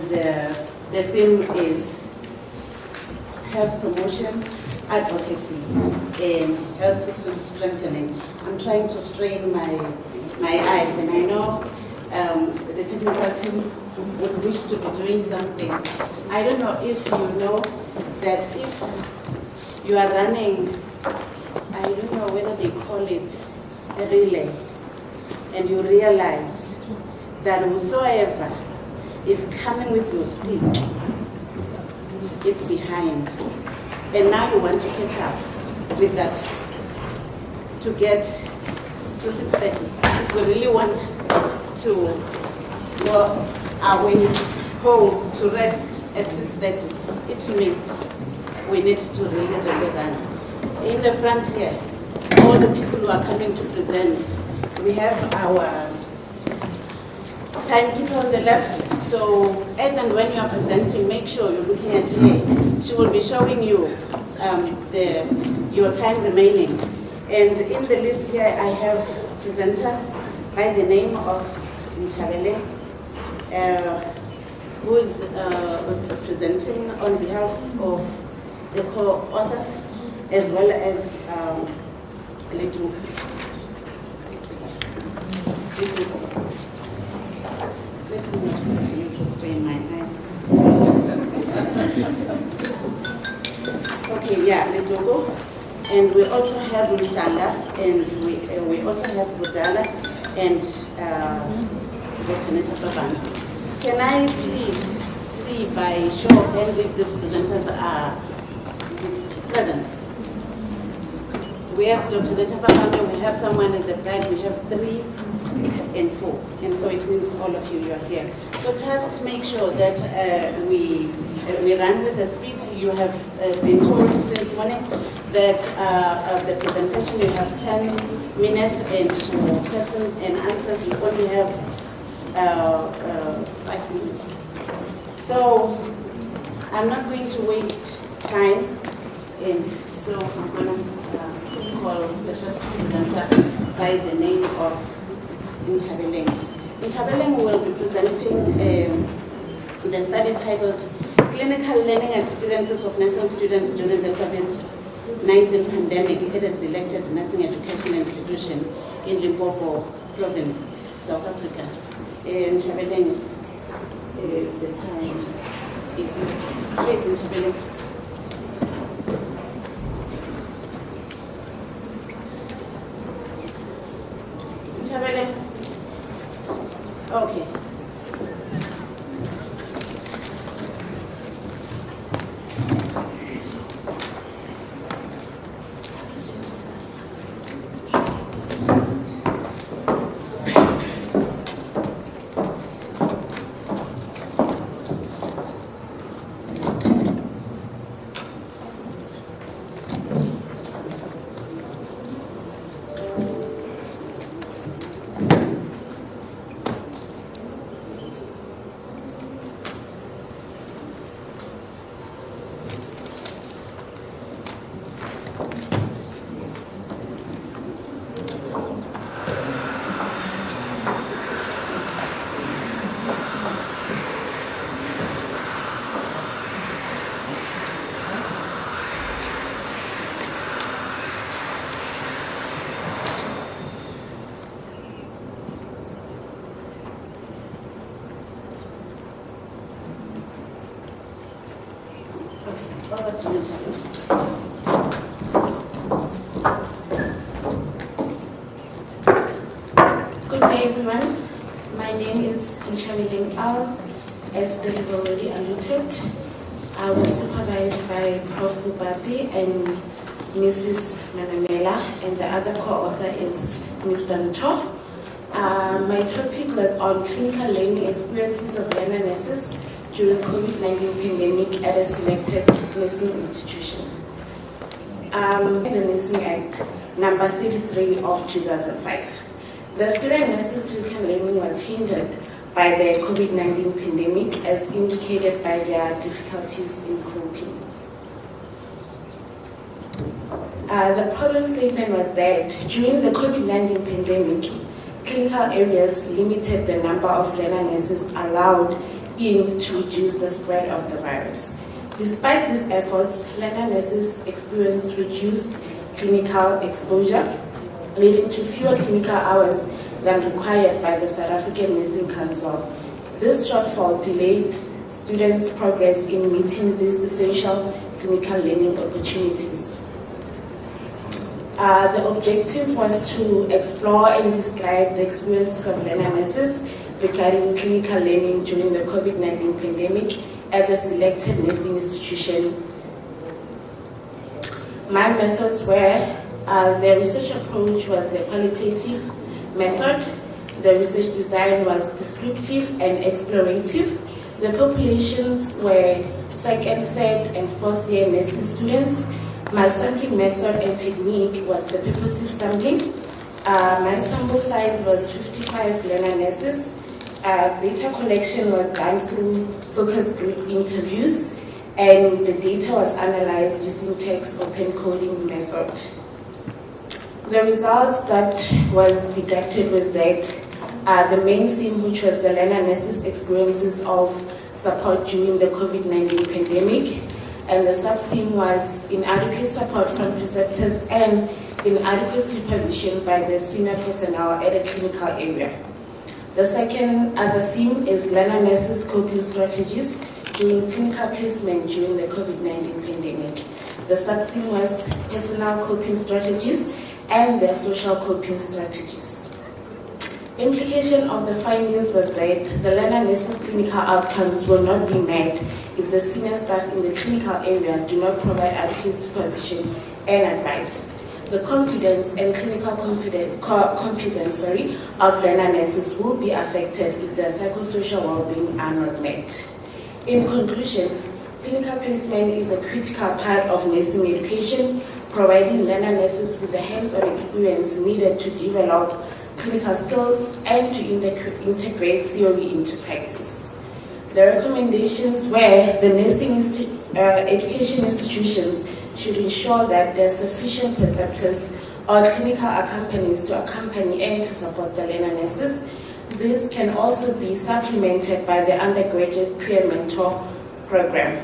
the theme is health promotion, advocacy, and health system strengthening. I'm trying to strain my eyes, and I know the technical team would wish to be doing something. I don't know if you know that if you are running, I don't know whether they call it a relay, and you realize that whosoever is coming with your stick, it's behind. And now you want to catch up with that to get to 6:30. If we really want to go away home to rest at 6:30, it means we need to really run. In the front here, all the people who are coming to present, we have our timekeeper on the left, so as and when you are presenting, make sure you're looking at her. She will be showing you your time remaining. And in the list here, I have presenters by the name of Nchabele, who is presenting on behalf of the co-authors, as well as Litu. Let me not continue to strain my eyes. Okay, yeah, Letogo. And we also have Mhlanga, and we also have Budala, and Dr. Neta Babana. Can I please see by show of hands if these presenters are present? We have Dr. Neta Babana, we have someone in the back, we have 3 and 4, and so it means all of you are here. So just make sure that we run with the speed. You have been told since morning that the presentation you have 10 minutes, and for question and answers you only have 5 minutes. So I'm not going to waste time, and so I'm going to call the first presenter by the name of Nchabele. Nchabele will be presenting the study titled Clinical Learning Experiences of Nursing Students During the COVID-19 Pandemic at a Selected Nursing Education Institution in Limpopo Province, South Africa. Nchabele, the time is yours. Please, Nchabele. Nchabele. Okay. Over to you, Good day, everyone. My name is Nchabele Al. As the leader already alluded, I was supervised by Prof. Ubapi and Mrs. Manamela, and the other co-author is Mr. Nto. My topic was on clinical learning experiences of learner nurses during COVID-19 pandemic at a selected nursing institution. The Nursing Act, number 33 of 2005. The student nurses' clinical learning was hindered by the COVID-19 pandemic, as indicated by their difficulties in coping. The problem statement was that during the COVID-19 pandemic, clinical areas limited the number of learner nurses allowed in to reduce the spread of the virus. Despite these efforts, learner nurses experienced reduced clinical exposure, leading to fewer clinical hours than required by the South African Nursing Council. This shortfall delayed students' progress in meeting these essential clinical learning opportunities. The objective was to explore and describe the experiences of learner nurses regarding clinical learning during the COVID-19 pandemic at the selected nursing institution. My methods were, the research approach was the qualitative method, the research design was descriptive and explorative. The populations were second, third, and fourth year nursing students. My sampling method and technique was the purposive sampling. My sample size was 55 learner nurses. Data collection was done through focus group interviews, and the data was analyzed using text open coding method. The results that was deducted was that the main theme, which was the learner nurses' experiences of support during the COVID-19 pandemic, and the sub-theme was inadequate support from preceptors and inadequate supervision by the senior personnel at a clinical area. The second other theme is learner nurses' coping strategies during clinical placement during the COVID-19 pandemic. The sub-theme was personal coping strategies and their social coping strategies. Implication of the findings was that the learner nurses' clinical outcomes will not be met if the senior staff in the clinical area do not provide adequate supervision and advice. The confidence and clinical competence of learner nurses will be affected if their psychosocial well-being are not met. In conclusion, clinical placement is a critical part of nursing education, providing learner nurses with the hands-on experience needed to develop clinical skills and to integrate theory into practice. The recommendations were the nursing education institutions should ensure that there are sufficient preceptors or clinical accompanies to accompany and to support the learner nurses. This can also be supplemented by the undergraduate peer mentor program.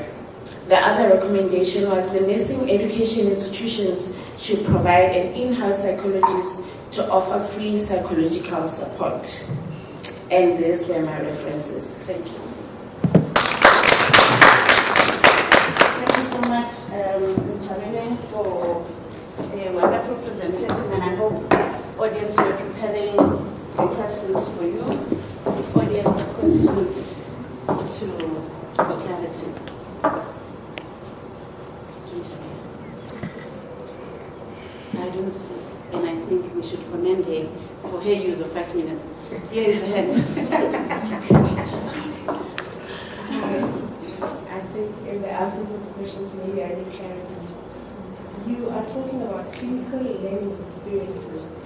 The other recommendation was the nursing education institutions should provide an in-house psychologist to offer free psychological support. And these were my references. Thank you. Thank you so much, Nchamile, for a wonderful presentation, and I hope audience were preparing the questions for you. Audience questions for clarity. I don't see, and I think we should commend her for her use of 5 minutes. Here is the hand. I think in the absence of questions, maybe I need clarity. You are talking about clinical learning experiences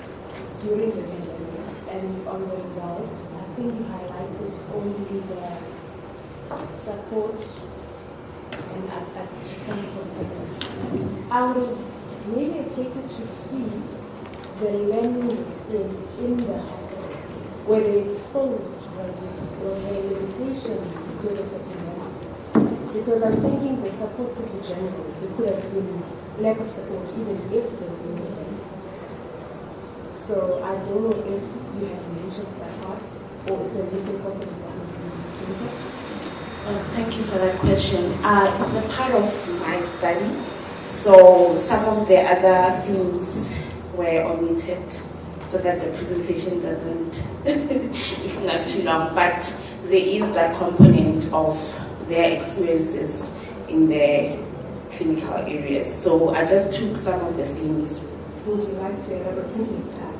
during the pandemic, and on the results, I think you highlighted only the support, and I just want to put second. I would have maybe expected to see the learning experience in the hospital, where the exposed was a limitation because of the pandemic. Because I'm thinking the support could be general. There could have been lack of support even if there was no pandemic. So I don't know if you have mentioned that part, or it's a missing component that we can. Thank you for that question. It's a part of my study, so some of the other things were omitted so that the presentation doesn't, it's not too long, but there is that component of their experiences in the clinical areas. So I just took some of the things. Would you like to elaborate time?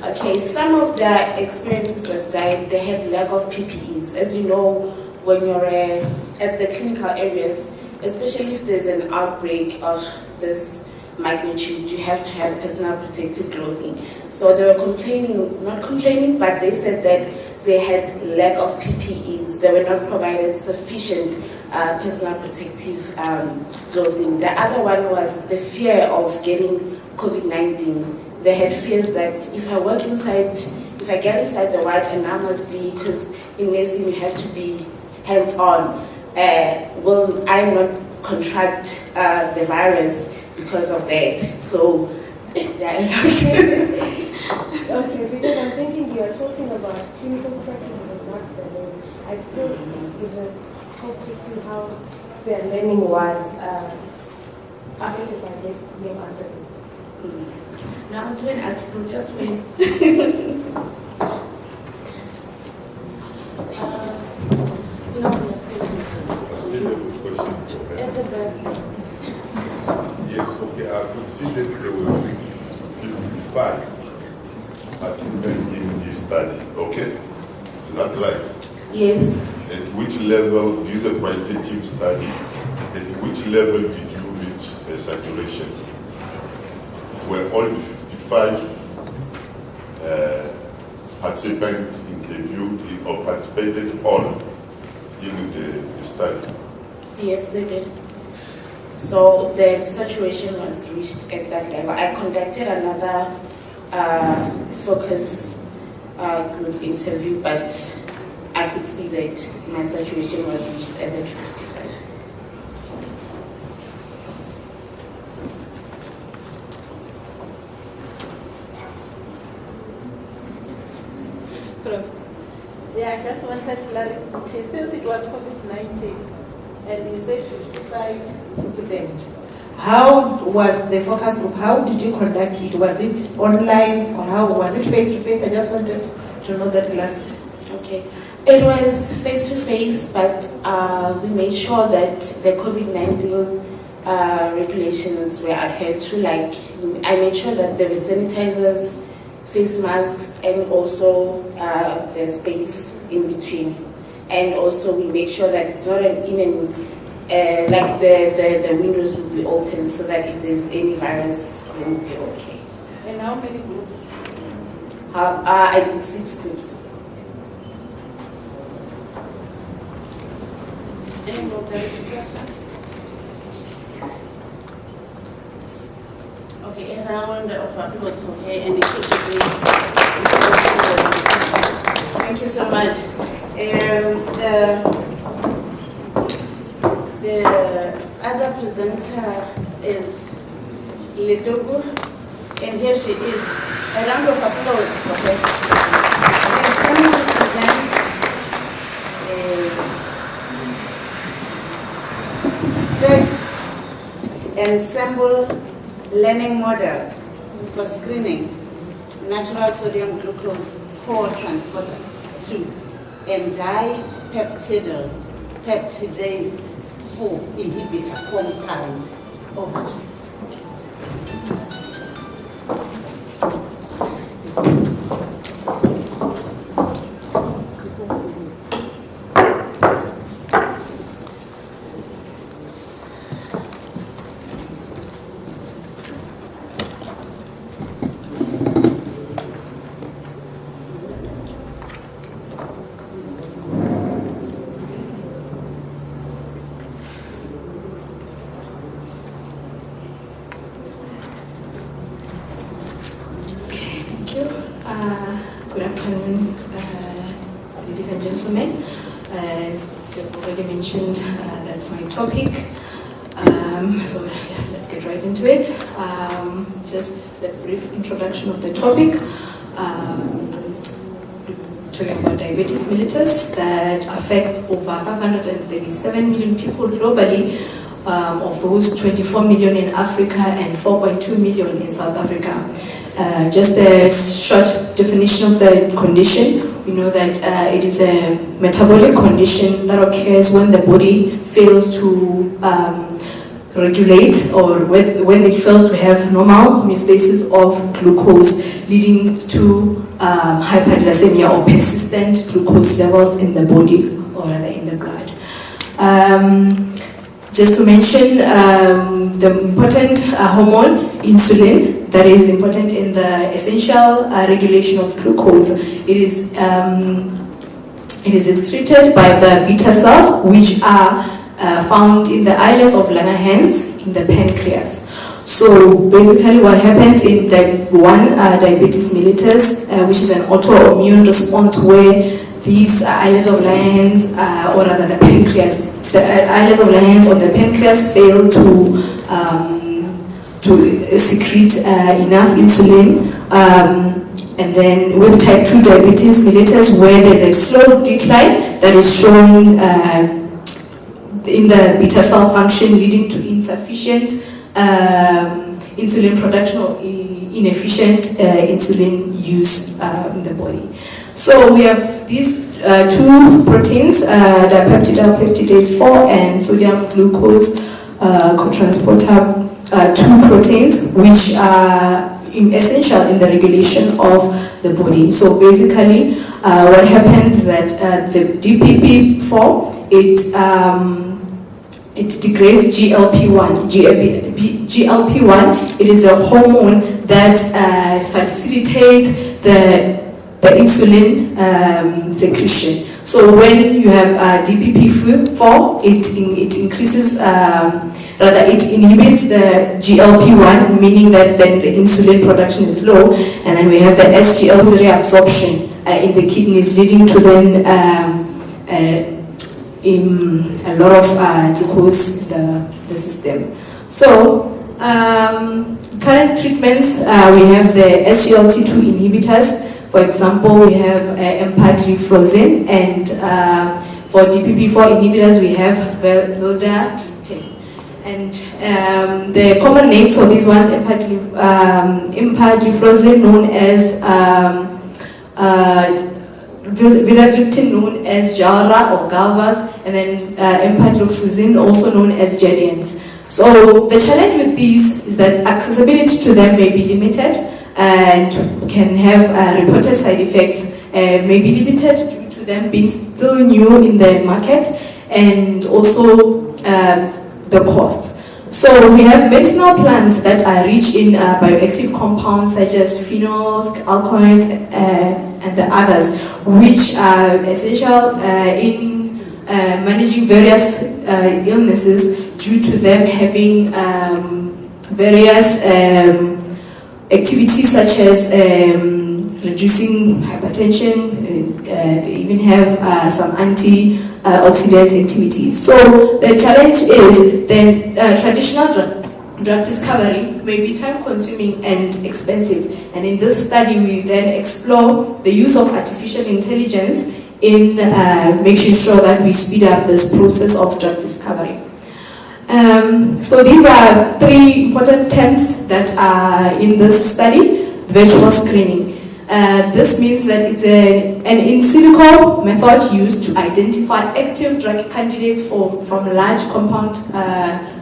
Okay, some of their experiences was that they had lack of PPEs. As you know, when you're at the clinical areas, especially if there's an outbreak of this magnitude, you have to have personal protective clothing. So they were not complaining, but they said that they had lack of PPEs. They were not provided sufficient personal protective clothing. The other one was the fear of getting COVID-19. They had fears that if I get inside the ward, and I must be, because in nursing you have to be hands-on, will I not contract the virus because of that? So, okay, because I'm thinking you are talking about clinical practices and not the learning. I still would hope to see how their learning was affected by this new answer. Now I'll do an article, just wait. Yes, okay, I could see that there were 55 participants in this study, okay? Is that right? Yes. At which level, this is a quantitative study, at which level did you reach saturation? Were all the 55 participants interviewed or participated all in the study? Yes, they did. So the saturation was reached at that level. I conducted another focus group interview, but I could see that my saturation was reached at that 55. Yeah, I just wanted clarification. Since it was COVID-19, and you said 55 students. How was the focus group? How did you conduct it? Was it online or how was it face to face? I just wanted to know that clarity. Okay. It was face to face, but we made sure that the COVID-19 regulations were adhered to. Like, I made sure that there were sanitizers, face masks, and also the space in between. And also we make sure that it's not like the windows will be open so that if there's any virus, it will be okay. And how many groups? I did 6 groups. Any mortality question? Okay, a round of applause for her and the Thank you so much. The other presenter is Ledogo, and here she is. A round of applause for her. She is coming to present a stacked ensemble learning model for screening natural sodium glucose co-transporter 2 and dipeptidase 4 inhibitor compounds. Over to you. Good afternoon, ladies and gentlemen. As you've already mentioned, that's my topic. So let's get right into it. Just a brief introduction of the topic. Talking about diabetes mellitus that affects over 537 million people globally. Of those, 24 million in Africa and 4.2 million in South Africa. Just a short definition of the condition. We know that it is a metabolic condition that occurs when the body fails to regulate or when it fails to have normal homeostasis of glucose, leading to hyperglycemia or persistent glucose levels in the body or rather in the blood. Just to mention the important hormone, insulin, that is important in the essential regulation of glucose. It is excreted by the beta cells, which are found in the islets of Langerhans in the pancreas. So basically what happens in type 1 diabetes mellitus, which is an autoimmune response where these islets of Langerhans, or rather the pancreas, the islets of Langerhans or the pancreas fail to secrete enough insulin. And then with type 2 diabetes mellitus, where there's a slow decline that is shown in the beta cell function, leading to insufficient insulin production or inefficient insulin use in the body. So we have these two proteins, dipeptidyl peptidase 4 and sodium glucose cotransporter 2 proteins, which are essential in the regulation of the body. So basically, what happens is that the DPP4, it degrades GLP-1. GLP-1, it is a hormone that facilitates the insulin secretion. So when you have DPP4, it increases, it inhibits the GLP-1, meaning that then the insulin production is low, and then we have the SGL reabsorption in the kidneys, leading to then a lot of glucose in the system. So current treatments, we have the SGLT2 inhibitors. For example, we have empagliflozin, and for DPP4 inhibitors, we have vildagliptin. And the common names for these ones, empagliflozin known as vildagliptin known as Jalra or Galvas, and then empagliflozin also known as Jardiance. So the challenge with these is that accessibility to them may be limited and can have reported side effects, may be limited due to them being still new in the market, and also the costs. So we have medicinal plants that are rich in bioactive compounds such as phenols, alkaloids, and the others, which are essential in managing various illnesses due to them having various activities such as reducing hypertension. They even have some antioxidant activities. So the challenge is that traditional drug discovery may be time consuming and expensive. And in this study, we then explore the use of artificial intelligence in making sure that we speed up this process of drug discovery. So these are three important terms that are in this study: virtual screening. This means that it's an in silico method used to identify active drug candidates from large compound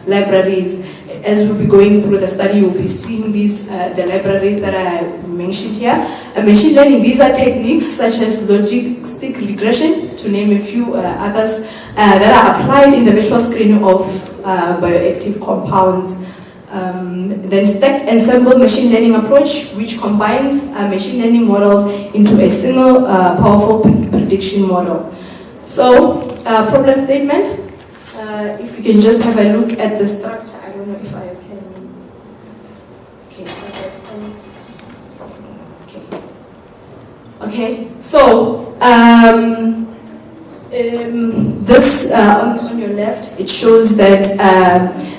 libraries. As we'll be going through the study, you'll be seeing these the libraries that are mentioned here. Machine learning, these are techniques such as logistic regression, to name a few others, that are applied in the virtual screening of bioactive compounds. Then stacked ensemble machine learning approach, which combines machine learning models into a single powerful prediction model. So, problem statement. If you can just have a look at the structure. I don't know if I can. Okay. So this on your left, it shows that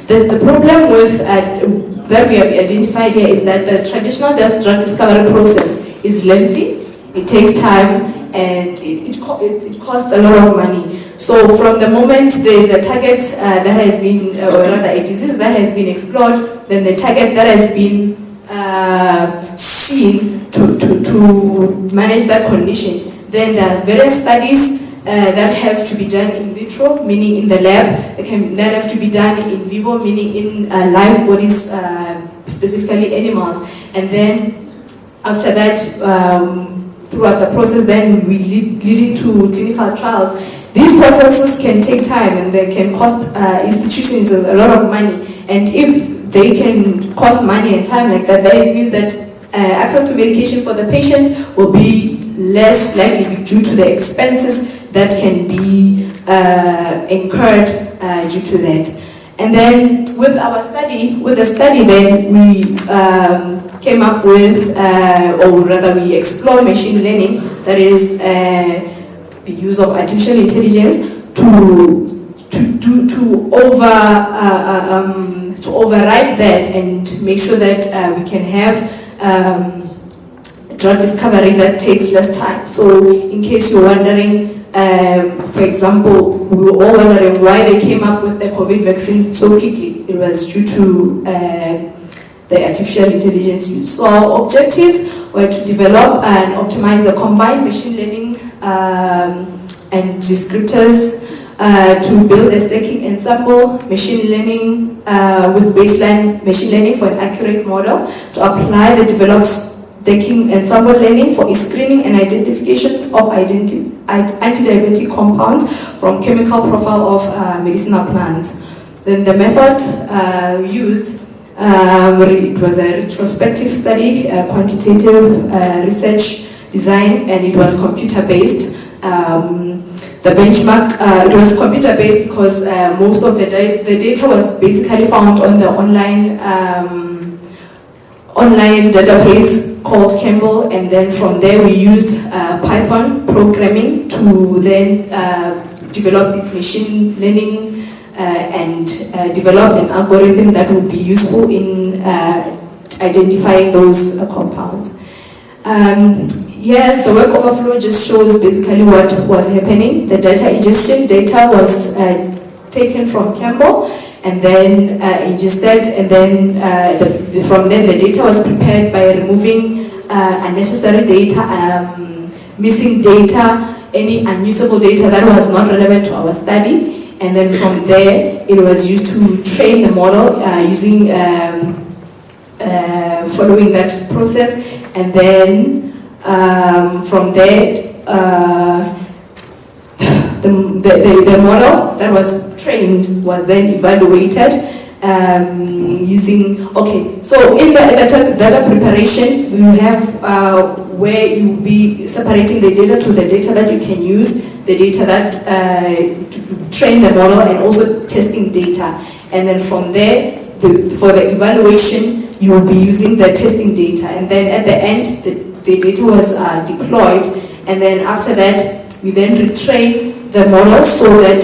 the problem with that we have identified here is that the traditional drug discovery process is lengthy. It takes time, and it costs a lot of money. So from the moment there is a target that has been, or rather a disease that has been explored, then the target that has been seen to manage that condition, then there are various studies that have to be done in vitro, meaning in the lab, that have to be done in vivo, meaning in live bodies, specifically animals. And then after that, throughout the process, then we leading to clinical trials. these processes can take time and they can cost institutions a lot of money. And if they can cost money and time like that, then it means that access to medication for the patients will be less likely due to the expenses that can be incurred due to that. And then with the study then we came up with, or rather we explored machine learning, that is the use of artificial intelligence to override that and make sure that we can have drug discovery that takes less time. So in case you're wondering, for example, we were all wondering why they came up with the COVID vaccine so quickly. It was due to the artificial intelligence use. So our objectives were to develop and optimize the combined machine learning and descriptors to build a stacking ensemble machine learning with baseline machine learning for an accurate model, to apply the developed stacking ensemble learning for screening and identification of anti-diabetic compounds from chemical profile of medicinal plants. Then the method used, it was a retrospective study, quantitative research design, and it was computer-based. The benchmark, it was computer-based because most of the data was basically found on the online database called Campbell, and then from there we used Python programming to then develop this machine learning and develop an algorithm that would be useful in identifying those compounds. Here, the work overflow just shows basically what was happening. The data ingestion data was taken from Campbell and then ingested, and then from then the data was prepared by removing unnecessary data, missing data, any unusable data that was not relevant to our study, and then from there it was used to train the model using following that process, and then from there the model that was trained was then evaluated using, okay, so in the data preparation we have where you will be separating the data to the data that you can use, the data that to train the model, and also testing data, and then from there for the evaluation you will be using the testing data, and then at the end the data was deployed, and then after that we then retrain the model so that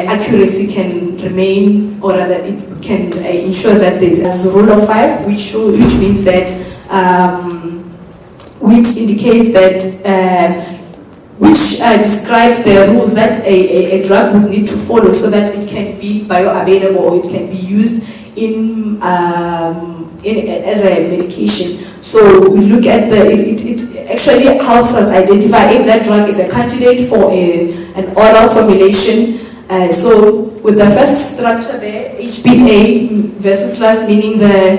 accuracy can remain, or rather it can ensure that there's a rule of 5, which means that which indicates that which describes the rules that a drug would need to follow so that it can be bioavailable or it can be used in as a medication. So we look at it actually helps us identify if that drug is a candidate for an oral formulation. So with the first structure there, HBA versus class, meaning the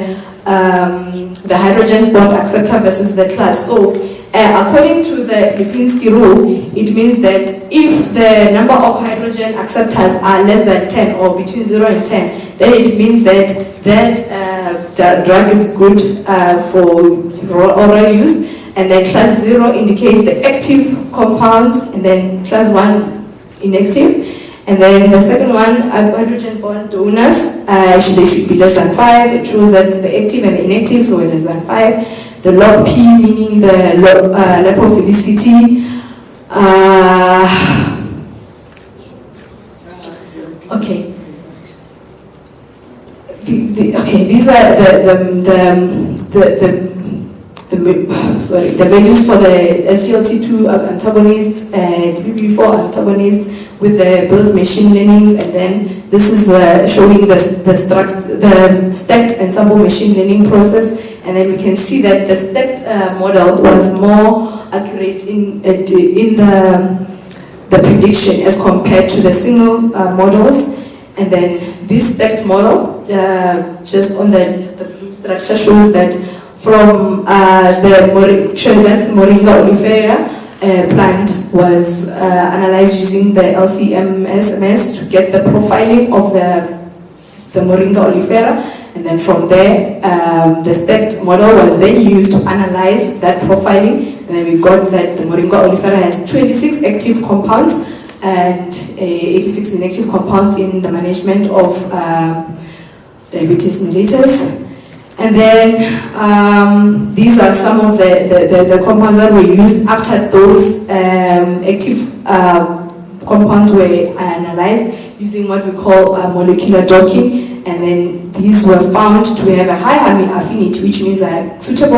hydrogen bond acceptor versus the class. So according to the Lipinski rule, it means that if the number of hydrogen acceptors are less than 10 or between 0 and 10, then it means that that drug is good for oral use. And then class 0 indicates the active compounds, and then class 1 inactive. And then the second one, hydrogen bond donors, they should be less than 5. It shows that the active and the inactive, so less than 5. The log P, meaning the lipophilicity. Okay. Okay, these are the values for the SGLT2 antagonists and DPP4 antagonists with the built machine learnings, and then this is showing the stacked ensemble machine learning process, and then we can see that the stacked model was more accurate in the prediction as compared to the single models. And then this stacked model, just on the blue structure, shows that from the Moringa oleifera, plant was analyzed using the LCMS to get the profiling of the Moringa oleifera, and then from there the stacked model was then used to analyze that profiling, and then we got that the Moringa oleifera has 26 active compounds and 86 inactive compounds in the management of diabetes mellitus. And then these are some of the compounds that were used after those active compounds were analyzed using what we call molecular docking. And then these were found to have a high affinity, which means are suitable